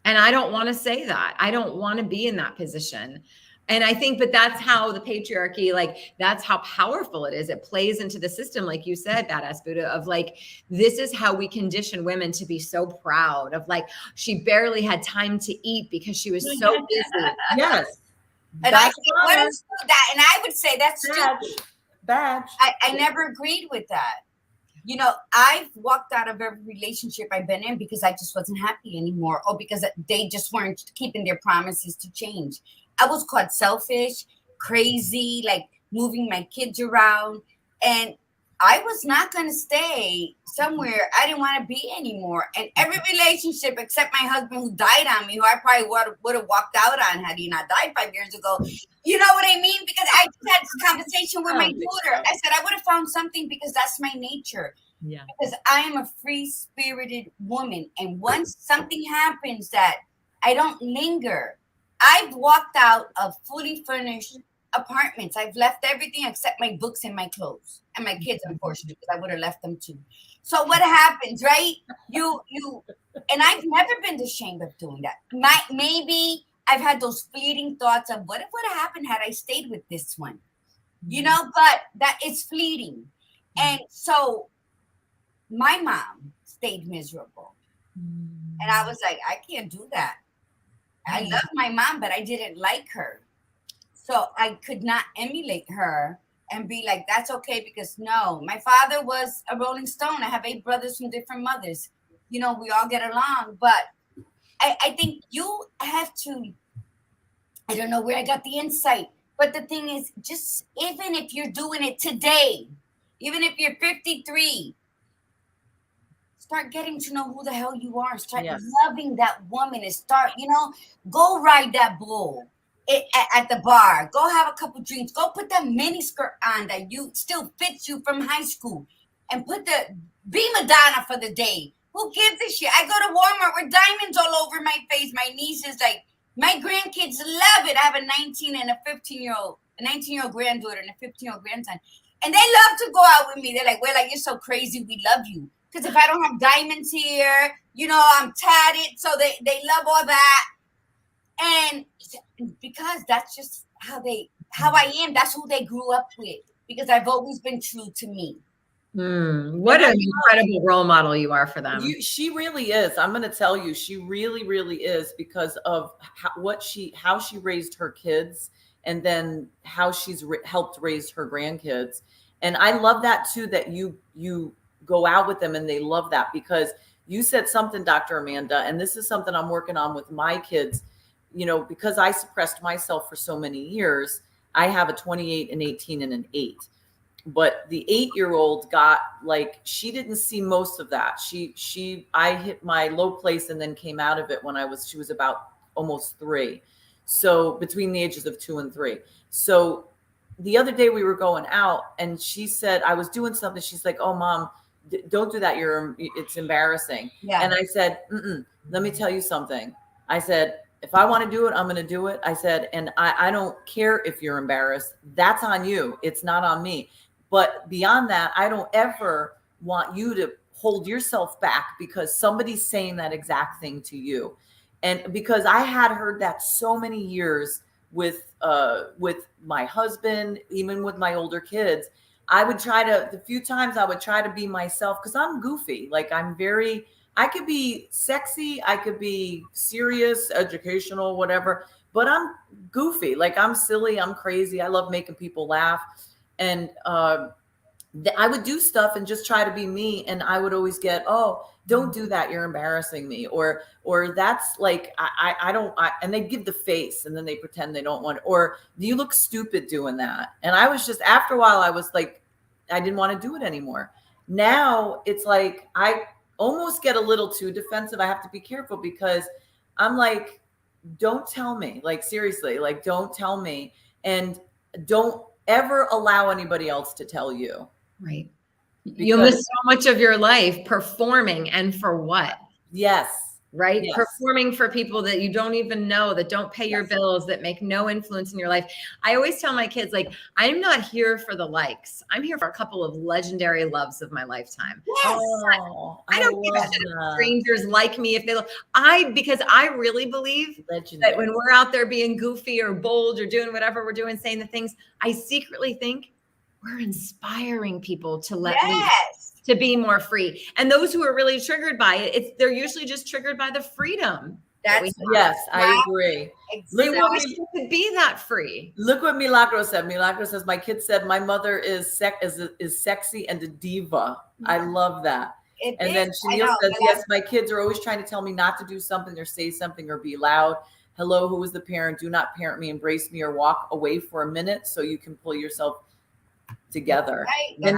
And I don't want to say that. I don't want to be in that position. And I think, but that's how the patriarchy, like, that's how powerful it is. It plays into the system, like you said, Badass Buddha, of like, this is how we condition women to be so proud of, like, she barely had time to eat because she was so busy. Yes. And I think, what else do that? And I would say that's badge. I never agreed with that. I've walked out of every relationship I've been in because I just wasn't happy anymore, or because they just weren't keeping their promises to change. I was called selfish, crazy, like moving my kids around. And I was not going to stay somewhere I didn't want to be anymore. And every relationship except my husband, who died on me, who I probably would have walked out on had he not died 5 years ago. You know what I mean? Because I just had this conversation with my daughter. I said, I would have found something because that's my nature. Yeah. Because I am a free-spirited woman. And once something happens that I don't linger, I've walked out of fully furnished apartments. I've left everything except my books and my clothes and my kids, unfortunately, because I would have left them too. So what happens, right? You, and I've never been ashamed of doing that. Maybe I've had those fleeting thoughts of what would have happened had I stayed with this one, you know, but that it's fleeting. And so my mom stayed miserable. And I was like, I can't do that. I love my mom, but I didn't like her. So I could not emulate her and be like, that's okay, because no, my father was a Rolling Stone. I have 8 brothers from different mothers. You know, we all get along, but I think you have to, I don't know where I got the insight, but the thing is, just even if you're doing it today, even if you're 53, start getting to know who the hell you are. Start loving that woman and start, you know, go ride that bull at the bar. Go have a couple drinks. Go put that mini skirt on that you still fits you from high school and be Madonna for the day. Who gives a shit? I go to Walmart with diamonds all over my face. My niece is like, my grandkids love it. I have a 19 and a 19-year-old granddaughter and a 15-year-old grandson. And they love to go out with me. They're like, well, like, you're so crazy. We love you. Because if I don't have diamonds here, you know, I'm tatted. So they love all that. And because that's just how I am. That's who they grew up with. Because I've always been true to me. What an incredible role model you are for them. She really is. I'm going to tell you, she really, really is, because of how she raised her kids, and then how she's helped raise her grandkids. And I love that too, that you go out with them and they love that, because you said something, Dr. Amanda, and this is something I'm working on with my kids. You know, because I suppressed myself for so many years, I have a 28, an 18, and an 8. But the 8-year-old got, like, she didn't see most of that. I hit my low place and then came out of it when she was about almost 3. So between the ages of 2 and 3. So the other day we were going out and she said, I was doing something. She's like, oh, Mom, don't do that. It's embarrassing. Yeah. And I said, let me tell you something. I said, if I want to do it, I'm going to do it. I said, and I don't care if you're embarrassed. That's on you. It's not on me. But beyond that, I don't ever want you to hold yourself back because somebody's saying that exact thing to you. And because I had heard that so many years with my husband, even with my older kids, the few times I would try to be myself, because I'm goofy. Like, I could be sexy, I could be serious, educational, whatever, but I'm goofy. Like, I'm silly, I'm crazy. I love making people laugh. And I would do stuff and just try to be me. And I would always get, oh, don't do that, you're embarrassing me. Or that's like, and they give the face and then they pretend they don't want it. Or you look stupid doing that. And I was just, after a while, I was like, I didn't want to do it anymore. Now it's like, I almost get a little too defensive. I have to be careful because I'm like, don't tell me, like, seriously, like, don't tell me, and don't ever allow anybody else to tell you. Right. You'll miss so much of your life performing, and for what? Yes. Right. Yes. Performing for people that you don't even know, that don't pay your bills, that make no influence in your life. I always tell my kids, like, I'm not here for the likes. I'm here for a couple of legendary loves of my lifetime. Yes. Oh, I don't give a shit if strangers like me, if they look. Because I really believe that when we're out there being goofy or bold or doing whatever we're doing, saying the things, I secretly think we're inspiring people to let loose, to be more free. And those who are really triggered by it, they're usually just triggered by the freedom. Yes, I agree. Exactly. I wish you could be that free. Look what Milagro said. Milagro says, my kid said, my mother is sexy and a diva. I love that. And then Chanel says, yes, my kids are always trying to tell me not to do something or say something or be loud. Hello, who is the parent? Do not parent me, embrace me, or walk away for a minute so you can pull yourself together. Right.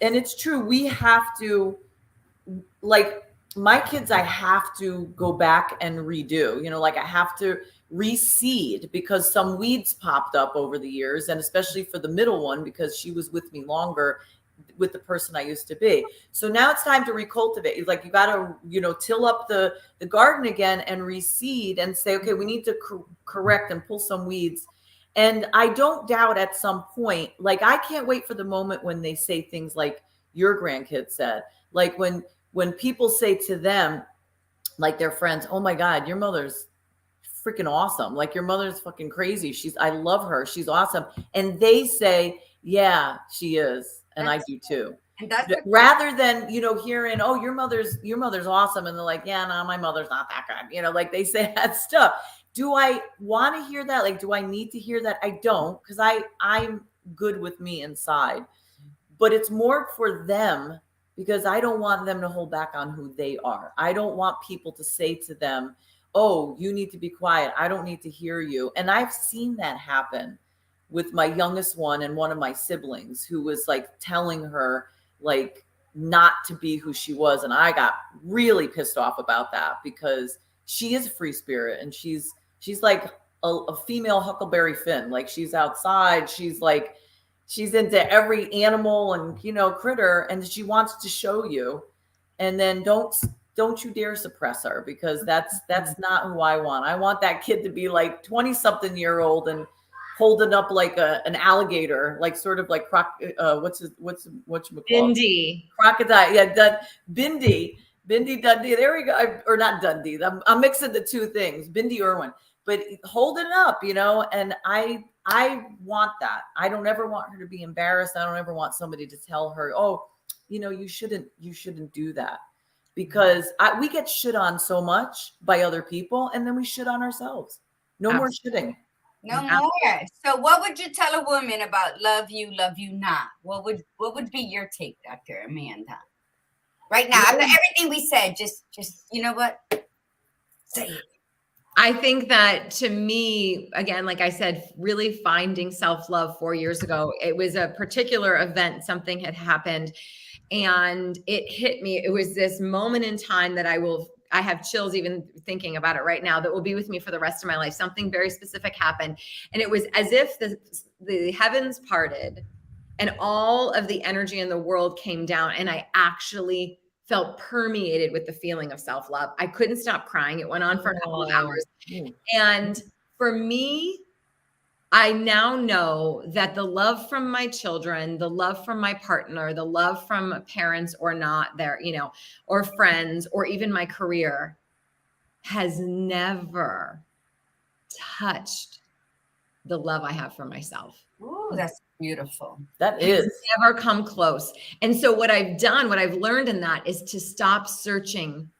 And it's true. We have to, like, my kids, I have to go back and redo, you know, like, I have to reseed because some weeds popped up over the years. And especially for the middle one, because she was with me longer with the person I used to be. So now it's time to recultivate. Like, you got to, you know, till up the garden again and reseed and say, okay, we need to correct and pull some weeds. And I don't doubt at some point, like, I can't wait for the moment when they say things like your grandkids said, like when people say to them, like their friends, oh my God, your mother's freaking awesome. Like your mother's fucking crazy. I love her. She's awesome. And they say, yeah, she is. And I do too. And that's rather than, hearing, oh, your mother's awesome. And they're like, yeah, no, my mother's not that good. Like they say that stuff. Do I want to hear that? Like, do I need to hear that? I don't, because I'm good with me inside. But it's more for them, because I don't want them to hold back on who they are. I don't want people to say to them, oh, you need to be quiet. I don't need to hear you. And I've seen that happen with my youngest one and one of my siblings, who was like telling her like not to be who she was. And I got really pissed off about that, because she is a free spirit, and she's like a female Huckleberry Finn. Like she's outside. She's into every animal and, critter, and she wants to show you. And then don't you dare suppress her, because that's not who I want. I want that kid to be like 20-something-year-old and holding up like an alligator, like sort of like Bindi. Crocodile. Yeah, Bindi Dundee. There we go. Or not Dundee. I'm mixing the two things. Bindi Irwin. But holding it up, and I want that. I don't ever want her to be embarrassed. I don't ever want somebody to tell her, oh, you shouldn't do that, because we get shit on so much by other people, and then we shit on ourselves. No more shitting. No more. So what would you tell a woman about love you not? What would be your take, Dr. Amanda? Right now, after everything we said, just you know what? Say it. I think that, to me, again, like I said, really finding self-love 4 years ago, it was a particular event. Something had happened and it hit me. It was this moment in time that I have chills even thinking about it right now, that will be with me for the rest of my life. Something very specific happened. And it was as if the heavens parted and all of the energy in the world came down, and I actually felt permeated with the feeling of self-love. I couldn't stop crying. It went on for a couple of hours. And for me, I now know that the love from my children, the love from my partner, the love from parents or not, or friends, or even my career, has never touched the love I have for myself. Ooh, that's beautiful. That is. Never come close. And so what I've learned in that is to stop searching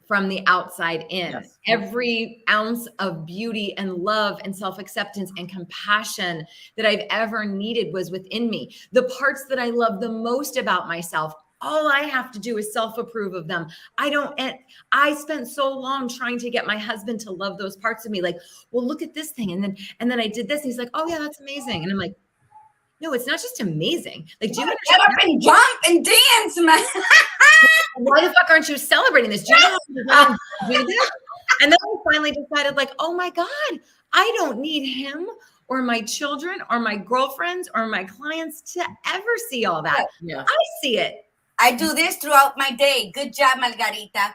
from the outside in. Yes. Every ounce of beauty and love and self-acceptance and compassion that I've ever needed was within me. The parts that I love the most about myself, all I have to do is self-approve of them. I spent so long trying to get my husband to love those parts of me. Like, well, look at this thing. And then I did this. And he's like, oh yeah, that's amazing. And I'm like, no, it's not just amazing. Like, do you get up and jump and dance, man? Why the fuck aren't you celebrating this? Do you know how to do this? And then I finally decided, like, oh my God, I don't need him or my children or my girlfriends or my clients to ever see all that. Yeah. I see it. I do this throughout my day. Good job, Margarita. Yes.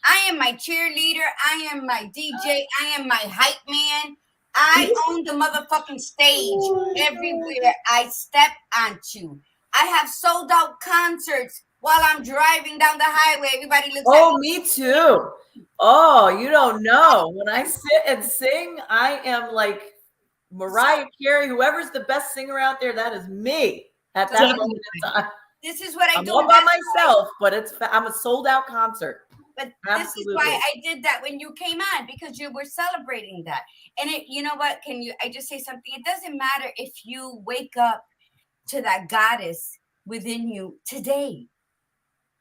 I am my cheerleader. I am my DJ. I am my hype man. I own the motherfucking stage everywhere I step onto. I have sold out concerts while I'm driving down the highway. Everybody looks at me. Me too. Oh, you don't know. When I sit and sing, I am like Mariah Carey. Whoever's the best singer out there, that is me at that moment in time. This is what I do. I'm all by myself, but I'm a sold out concert. But Absolutely. This is why I did that when you came on, because you were celebrating that. And you know what? I just say something? It doesn't matter if you wake up to that goddess within you today.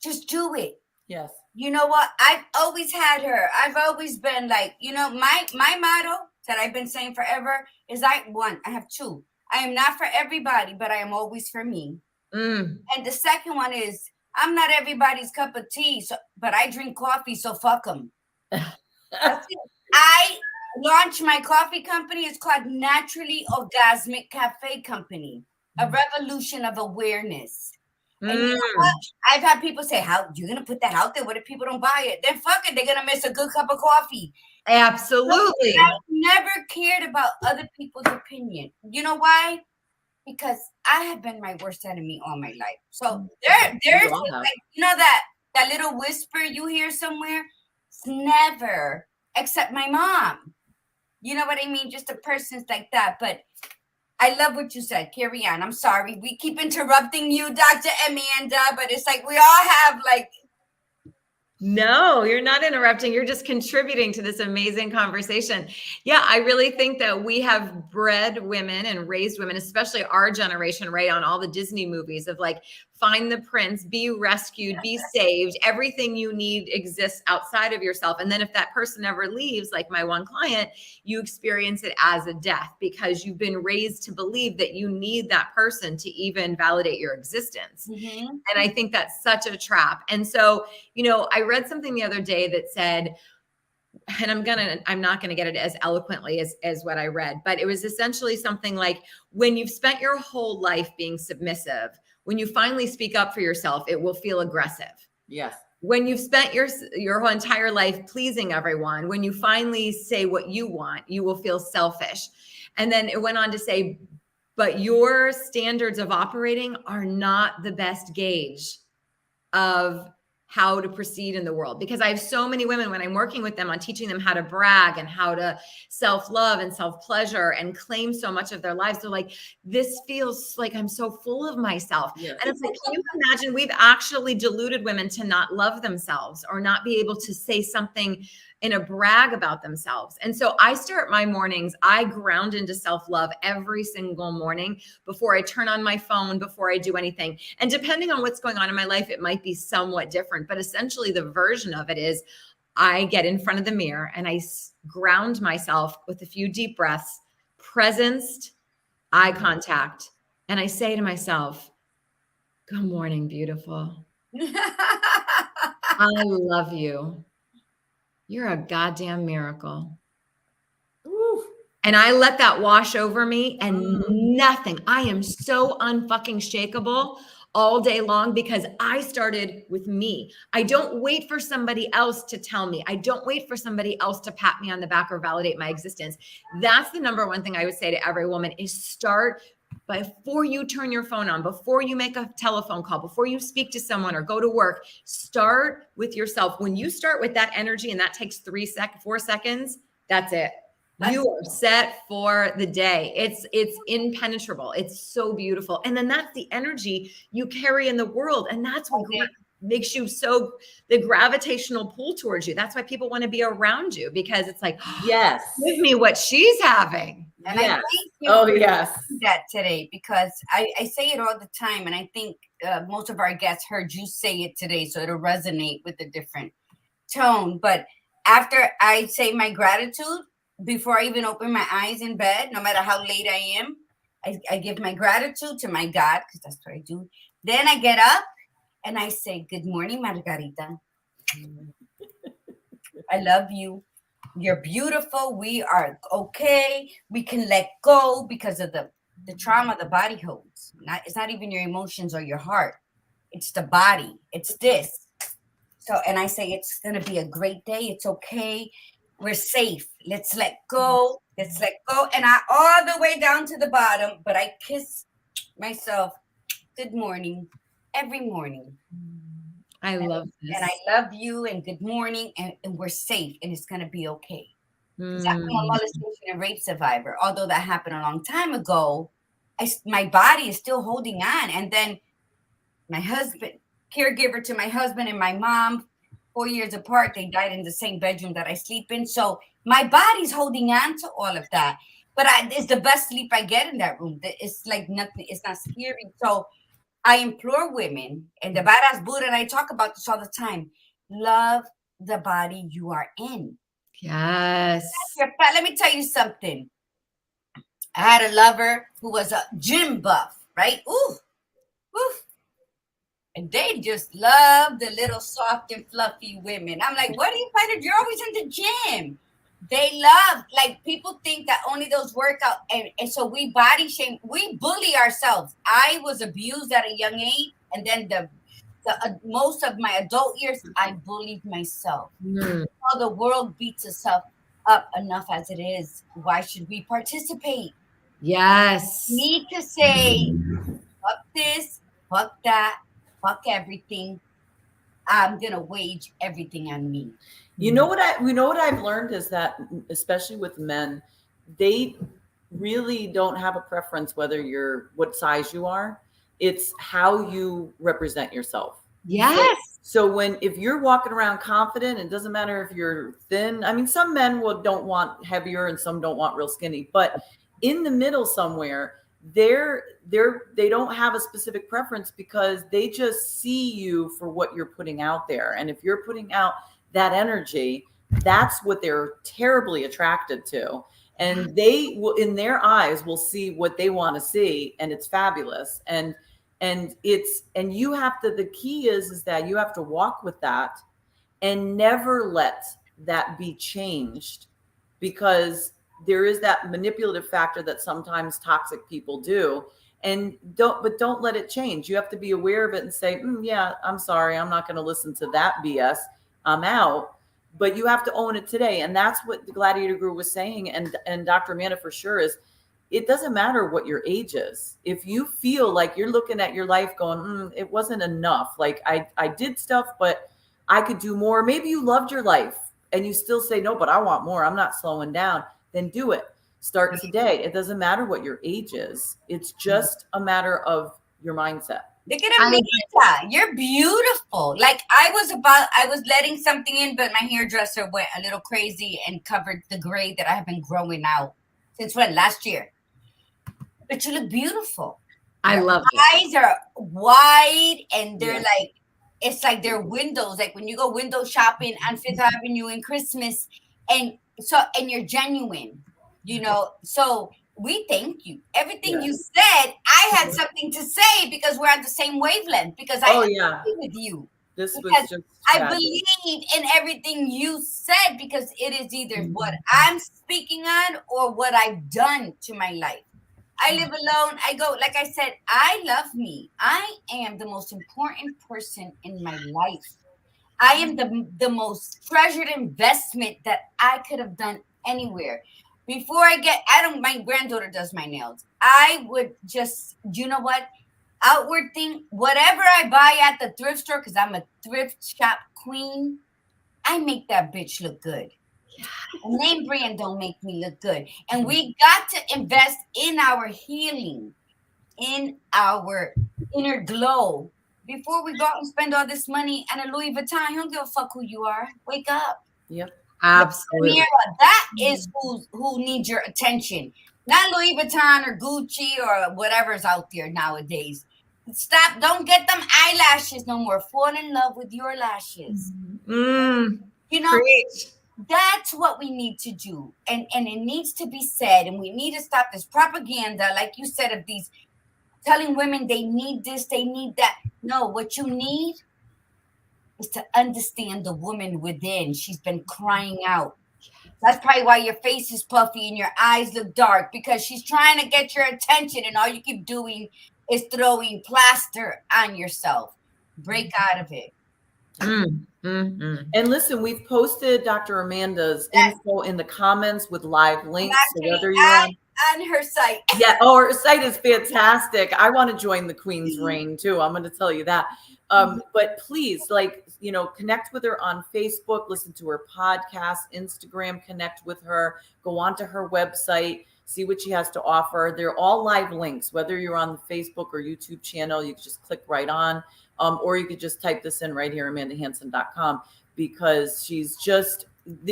Just do it. Yes. You know what? I've always had her. I've always been like, my motto that I've been saying forever is I have two. I am not for everybody, but I am always for me. And the second one is, I'm not everybody's cup of tea, but I drink coffee, so fuck them. That's it. I launched my coffee company. It's called Naturally Orgasmic Cafe Company, a revolution of awareness. And you know what? I've had people say, how you're going to put that out there? What if people don't buy it? Then fuck it. They're going to miss a good cup of coffee. Absolutely. I've never cared about other people's opinion. You know why? Because I have been my worst enemy all my life. So there's like, that little whisper you hear somewhere. It's never except my mom. You know what I mean? Just a person's like that. But I love what you said. Carry on. I'm sorry. We keep interrupting you, Dr. Amanda, but it's like we all have like. No, you're not interrupting. You're just contributing to this amazing conversation. Yeah, I really think that we have bred women and raised women, especially our generation, right, on all the Disney movies of like, find the prince, be rescued, be saved. Everything you need exists outside of yourself. And then if that person ever leaves, like my one client, you experience it as a death because you've been raised to believe that you need that person to even validate your existence. Mm-hmm. And I think that's such a trap. And so, you know, I read something the other day that said, and I'm not going to get it as eloquently as what I read, but it was essentially something like, when you've spent your whole life being submissive, when you finally speak up for yourself, it will feel aggressive. Yes. When you've spent your whole entire life pleasing everyone, when you finally say what you want, you will feel selfish. And then it went on to say, but your standards of operating are not the best gauge of how to proceed in the world. Because I have so many women, when I'm working with them on teaching them how to brag and how to self-love and self-pleasure and claim so much of their lives, they're like, this feels like I'm so full of myself. Yes. And it's like, can you imagine we've actually deluded women to not love themselves or not be able to say something in a brag about themselves. And so I start my mornings, I ground into self-love every single morning before I turn on my phone, before I do anything. And depending on what's going on in my life, it might be somewhat different, but essentially the version of it is I get in front of the mirror and I ground myself with a few deep breaths, presenced, eye contact. And I say to myself, good morning, beautiful. I love you. You're a goddamn miracle. Ooh. And I let that wash over me and nothing. I am so unfucking shakeable all day long because I started with me. I don't wait for somebody else to tell me. I don't wait for somebody else to pat me on the back or validate my existence. That's the number one thing I would say to every woman is start before you turn your phone on, before you make a telephone call, before you speak to someone or go to work, start with yourself. When you start with that energy and that takes 4 seconds, that's it. You are set for the day. It's impenetrable. It's so beautiful. And then that's the energy you carry in the world. And that's what makes you so the gravitational pull towards you. That's why people want to be around you because it's like, yes, give me what she's having. And yes. I thank you Oh, for yes. that today because I say it all the time. And I think most of our guests heard you say it today. So it'll resonate with a different tone. But after I say my gratitude, before I even open my eyes in bed, no matter how late I am, I give my gratitude to my God, because that's what I do. Then I get up and I say, good morning, Margarita. I love you. You're beautiful. We are okay. We can let go because of the trauma the body holds. It's not even your emotions or your heart. It's the body. It's this. So, and I say, it's going to be a great day. It's okay. We're safe. Let's let go. Let's let go. And I all the way down to the bottom, but I kiss myself good morning every morning. I love this. And I love you and good morning. And we're safe and it's going to be okay. I'm a molestation and rape survivor. Although that happened a long time ago, my body is still holding on. And then my husband, caregiver to my husband and my mom, 4 years apart, they died in the same bedroom that I sleep in. So my body's holding on to all of that. But it's the best sleep I get in that room. It's like nothing. It's not scary. So I implore women, and the Badass Buddha and I talk about this all the time. Love the body you are in. Yes. Let me tell you something. I had a lover who was a gym buff, right? Ooh. And they just love the little soft and fluffy women. I'm like, what do you find? You're always in the gym. They love, like, people think that only those workout. And so we body shame. We bully ourselves. I was abused at a young age. And then most of my adult years, I bullied myself. So the world beats itself up enough as it is. Why should we participate? Yes. We need to say, fuck this, fuck that. Fuck everything. I'm gonna wage everything on me. You know what I've learned is that, especially with men, they really don't have a preference what size you are. It's how you represent yourself. Yes. So if you're walking around confident, it doesn't matter if you're thin. I mean, some men don't want heavier and some don't want real skinny, but in the middle somewhere, they don't have a specific preference because they just see you for what you're putting out there. And if you're putting out that energy, that's what they're terribly attracted to. And they will, in their eyes, will see what they want to see, and it's fabulous. And you have to, the key is that you have to walk with that and never let that be changed, because there is that manipulative factor that sometimes toxic people do. And don't let it change. You have to be aware of it and say, yeah, I'm sorry, I'm not going to listen to that BS. I'm out. But you have to own it today. And that's what the Gladiator Guru was saying. And Dr. Amanda for sure is, it doesn't matter what your age is. If you feel like you're looking at your life going, it wasn't enough. Like I did stuff, but I could do more. Maybe you loved your life and you still say, no, but I want more. I'm not slowing down. Then do it. Start today. It doesn't matter what your age is. It's just a matter of your mindset. Look at Amanda. You're beautiful. Like I was letting something in, but my hairdresser went a little crazy and covered the gray that I have been growing out since last year. But you look beautiful. I love it. Eyes are wide and they're like, it's like they're windows. Like when you go window shopping on Fifth Avenue in Christmas, and you're genuine, So we thank you. Everything you said, I had something to say because we're on the same wavelength. Because I agree with you. I believe in everything you said, because it is either what I'm speaking on or what I've done to my life. I live alone. I go, like I said, I love me. I am the most important person in my life. I am the most treasured investment that I could have done anywhere. Before my granddaughter does my nails. I would just, outward thing, whatever I buy at the thrift store, because I'm a thrift shop queen, I make that bitch look good. A name brand don't make me look good. And we got to invest in our healing, in our inner glow, before we go out and spend all this money on a Louis Vuitton. You don't give a fuck who you are. Wake up. Yep. Absolutely. That is who needs your attention. Not Louis Vuitton or Gucci or whatever's out there nowadays. Stop. Don't get them eyelashes no more. Fall in love with your lashes. Preach. That's what we need to do. And it needs to be said. And we need to stop this propaganda, like you said, of these telling women they need this, they need that. No, what you need is to understand the woman within. She's been crying out. That's probably why your face is puffy and your eyes look dark, because she's trying to get your attention, and all you keep doing is throwing plaster on yourself. Break out of it. And listen, we've posted Dr. Amanda's info in the comments with live links. So whether you're on her site. Her site is fantastic. I want to join the Queen's Reign too. I'm going to tell you that. But please, connect with her on Facebook, listen to her podcast, Instagram, connect with her, go onto her website, see what she has to offer. They're all live links, whether you're on the Facebook or YouTube channel, you can just click right on, or you could just type this in right here, amandahanson.com, because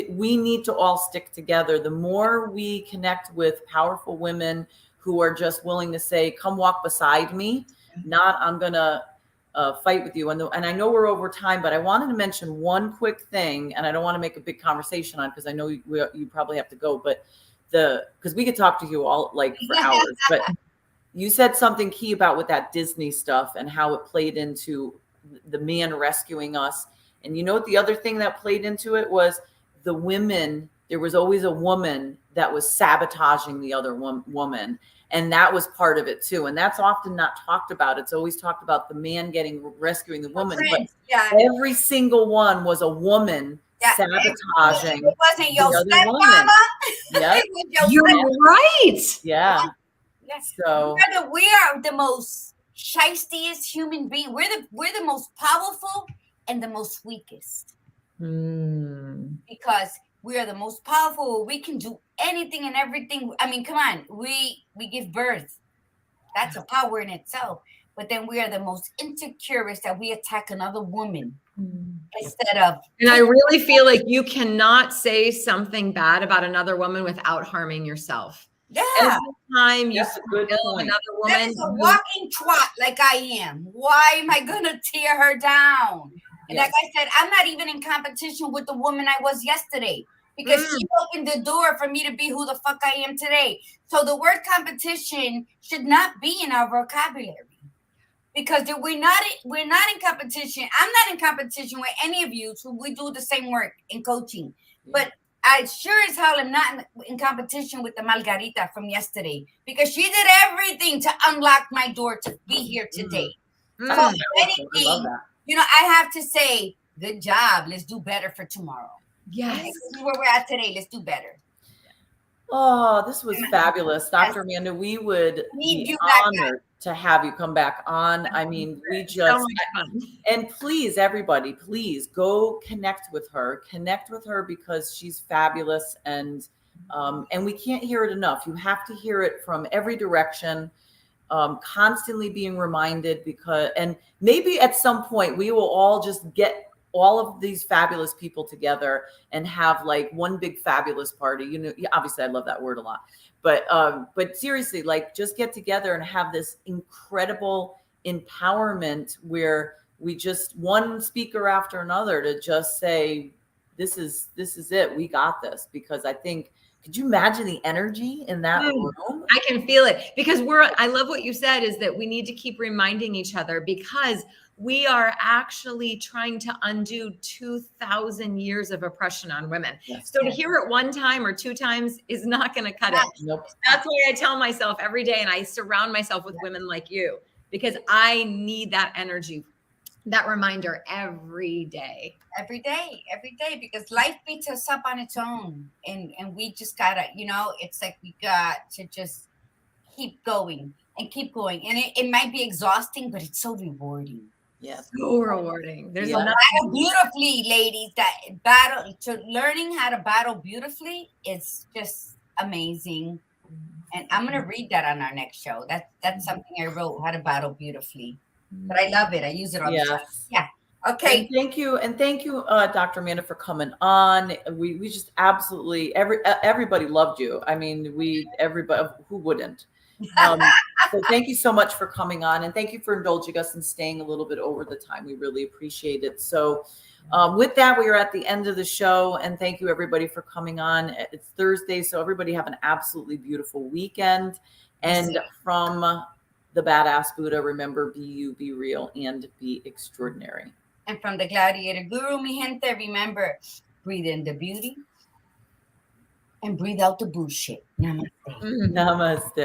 we need to all stick together. The more we connect with powerful women who are just willing to say, come walk beside me, not I'm going to fight with you. And I know we're over time, but I wanted to mention one quick thing, and I don't want to make a big conversation on it because I know you probably have to go, but because we could talk to you all for hours, but you said something key about with that Disney stuff and how it played into the man rescuing us. And you know what the other thing that played into it was the women. There was always a woman that was sabotaging the other woman. And that was part of it too. And that's often not talked about. It's always talked about the man rescuing the woman. But every single one was a woman sabotaging it wasn't your the other woman. Yep. You're right. Yeah. Yes. So we are the most shystiest human being. We're the most powerful, and the most weakest. Mm. Because we are the most powerful. We can do anything and everything. I mean, come on, we give birth. That's a power in itself. But then we are the most insecure is that we attack another woman instead of. And I really feel like you cannot say something bad about another woman without harming yourself. Yeah. Every time you That's a good kill point. another woman, That is a walking twat like I am. Why am I gonna tear her down? And Yes. like I said, I'm not even in competition with the woman I was yesterday because she opened the door for me to be who the fuck I am today. So the word competition should not be in our vocabulary because we're not in competition. I'm not in competition with any of you, so we do the same work in coaching. But I sure as hell am not in competition with the Margarita from yesterday because she did everything to unlock my door to be here today. So if I love anything, that. you know, I have to say, good job. Let's do better for tomorrow. yes. This is where we're at today. Let's do better. Oh, this was fabulous. Dr. Amanda, we would Need be you back honored to have you come back on. I mean, we So just, much fun. and please, everybody, please go connect with her because she's fabulous. And we can't hear it enough. You have to hear it from every direction. Constantly being reminded and maybe at some point we will all just get all of these fabulous people together and have like one big fabulous party. You know, obviously I love that word a lot, but seriously, like just get together and have this incredible empowerment where we just one speaker after another to just say, this is it. We got this. Because I think, could you imagine the energy in that room? I can feel it because I love what you said is that we need to keep reminding each other because we are actually trying to undo 2,000 years of oppression on women. Yes. So to hear it one time or two times is not going to cut it. Nope. That's why I tell myself every day, and I surround myself with women like you because I need that energy, that reminder every day. Every day, because life beats us up on its own. And we just gotta, you know, it's like we got to just keep going. And it might be exhausting, but it's so rewarding. Yes. So rewarding. There's Yeah. enough. Battle beautifully, ladies. Learning how to battle beautifully is just amazing. And I'm gonna read that on our next show. That's something I wrote, how to battle beautifully. But I love it. I use it all the time. Yeah. Okay. And thank you, Dr. Amanda, for coming on. We just absolutely everybody loved you. I mean, everybody, who wouldn't? So thank you so much for coming on, and thank you for indulging us and staying a little bit over the time. We really appreciate it. So with that, we are at the end of the show, and thank you everybody for coming on. It's Thursday, so everybody have an absolutely beautiful weekend. And from the Badass Buddha, remember, be you, be real, and be extraordinary. And from the Gladiator Guru, mi gente, remember, breathe in the beauty and breathe out the bullshit. Namaste. Namaste.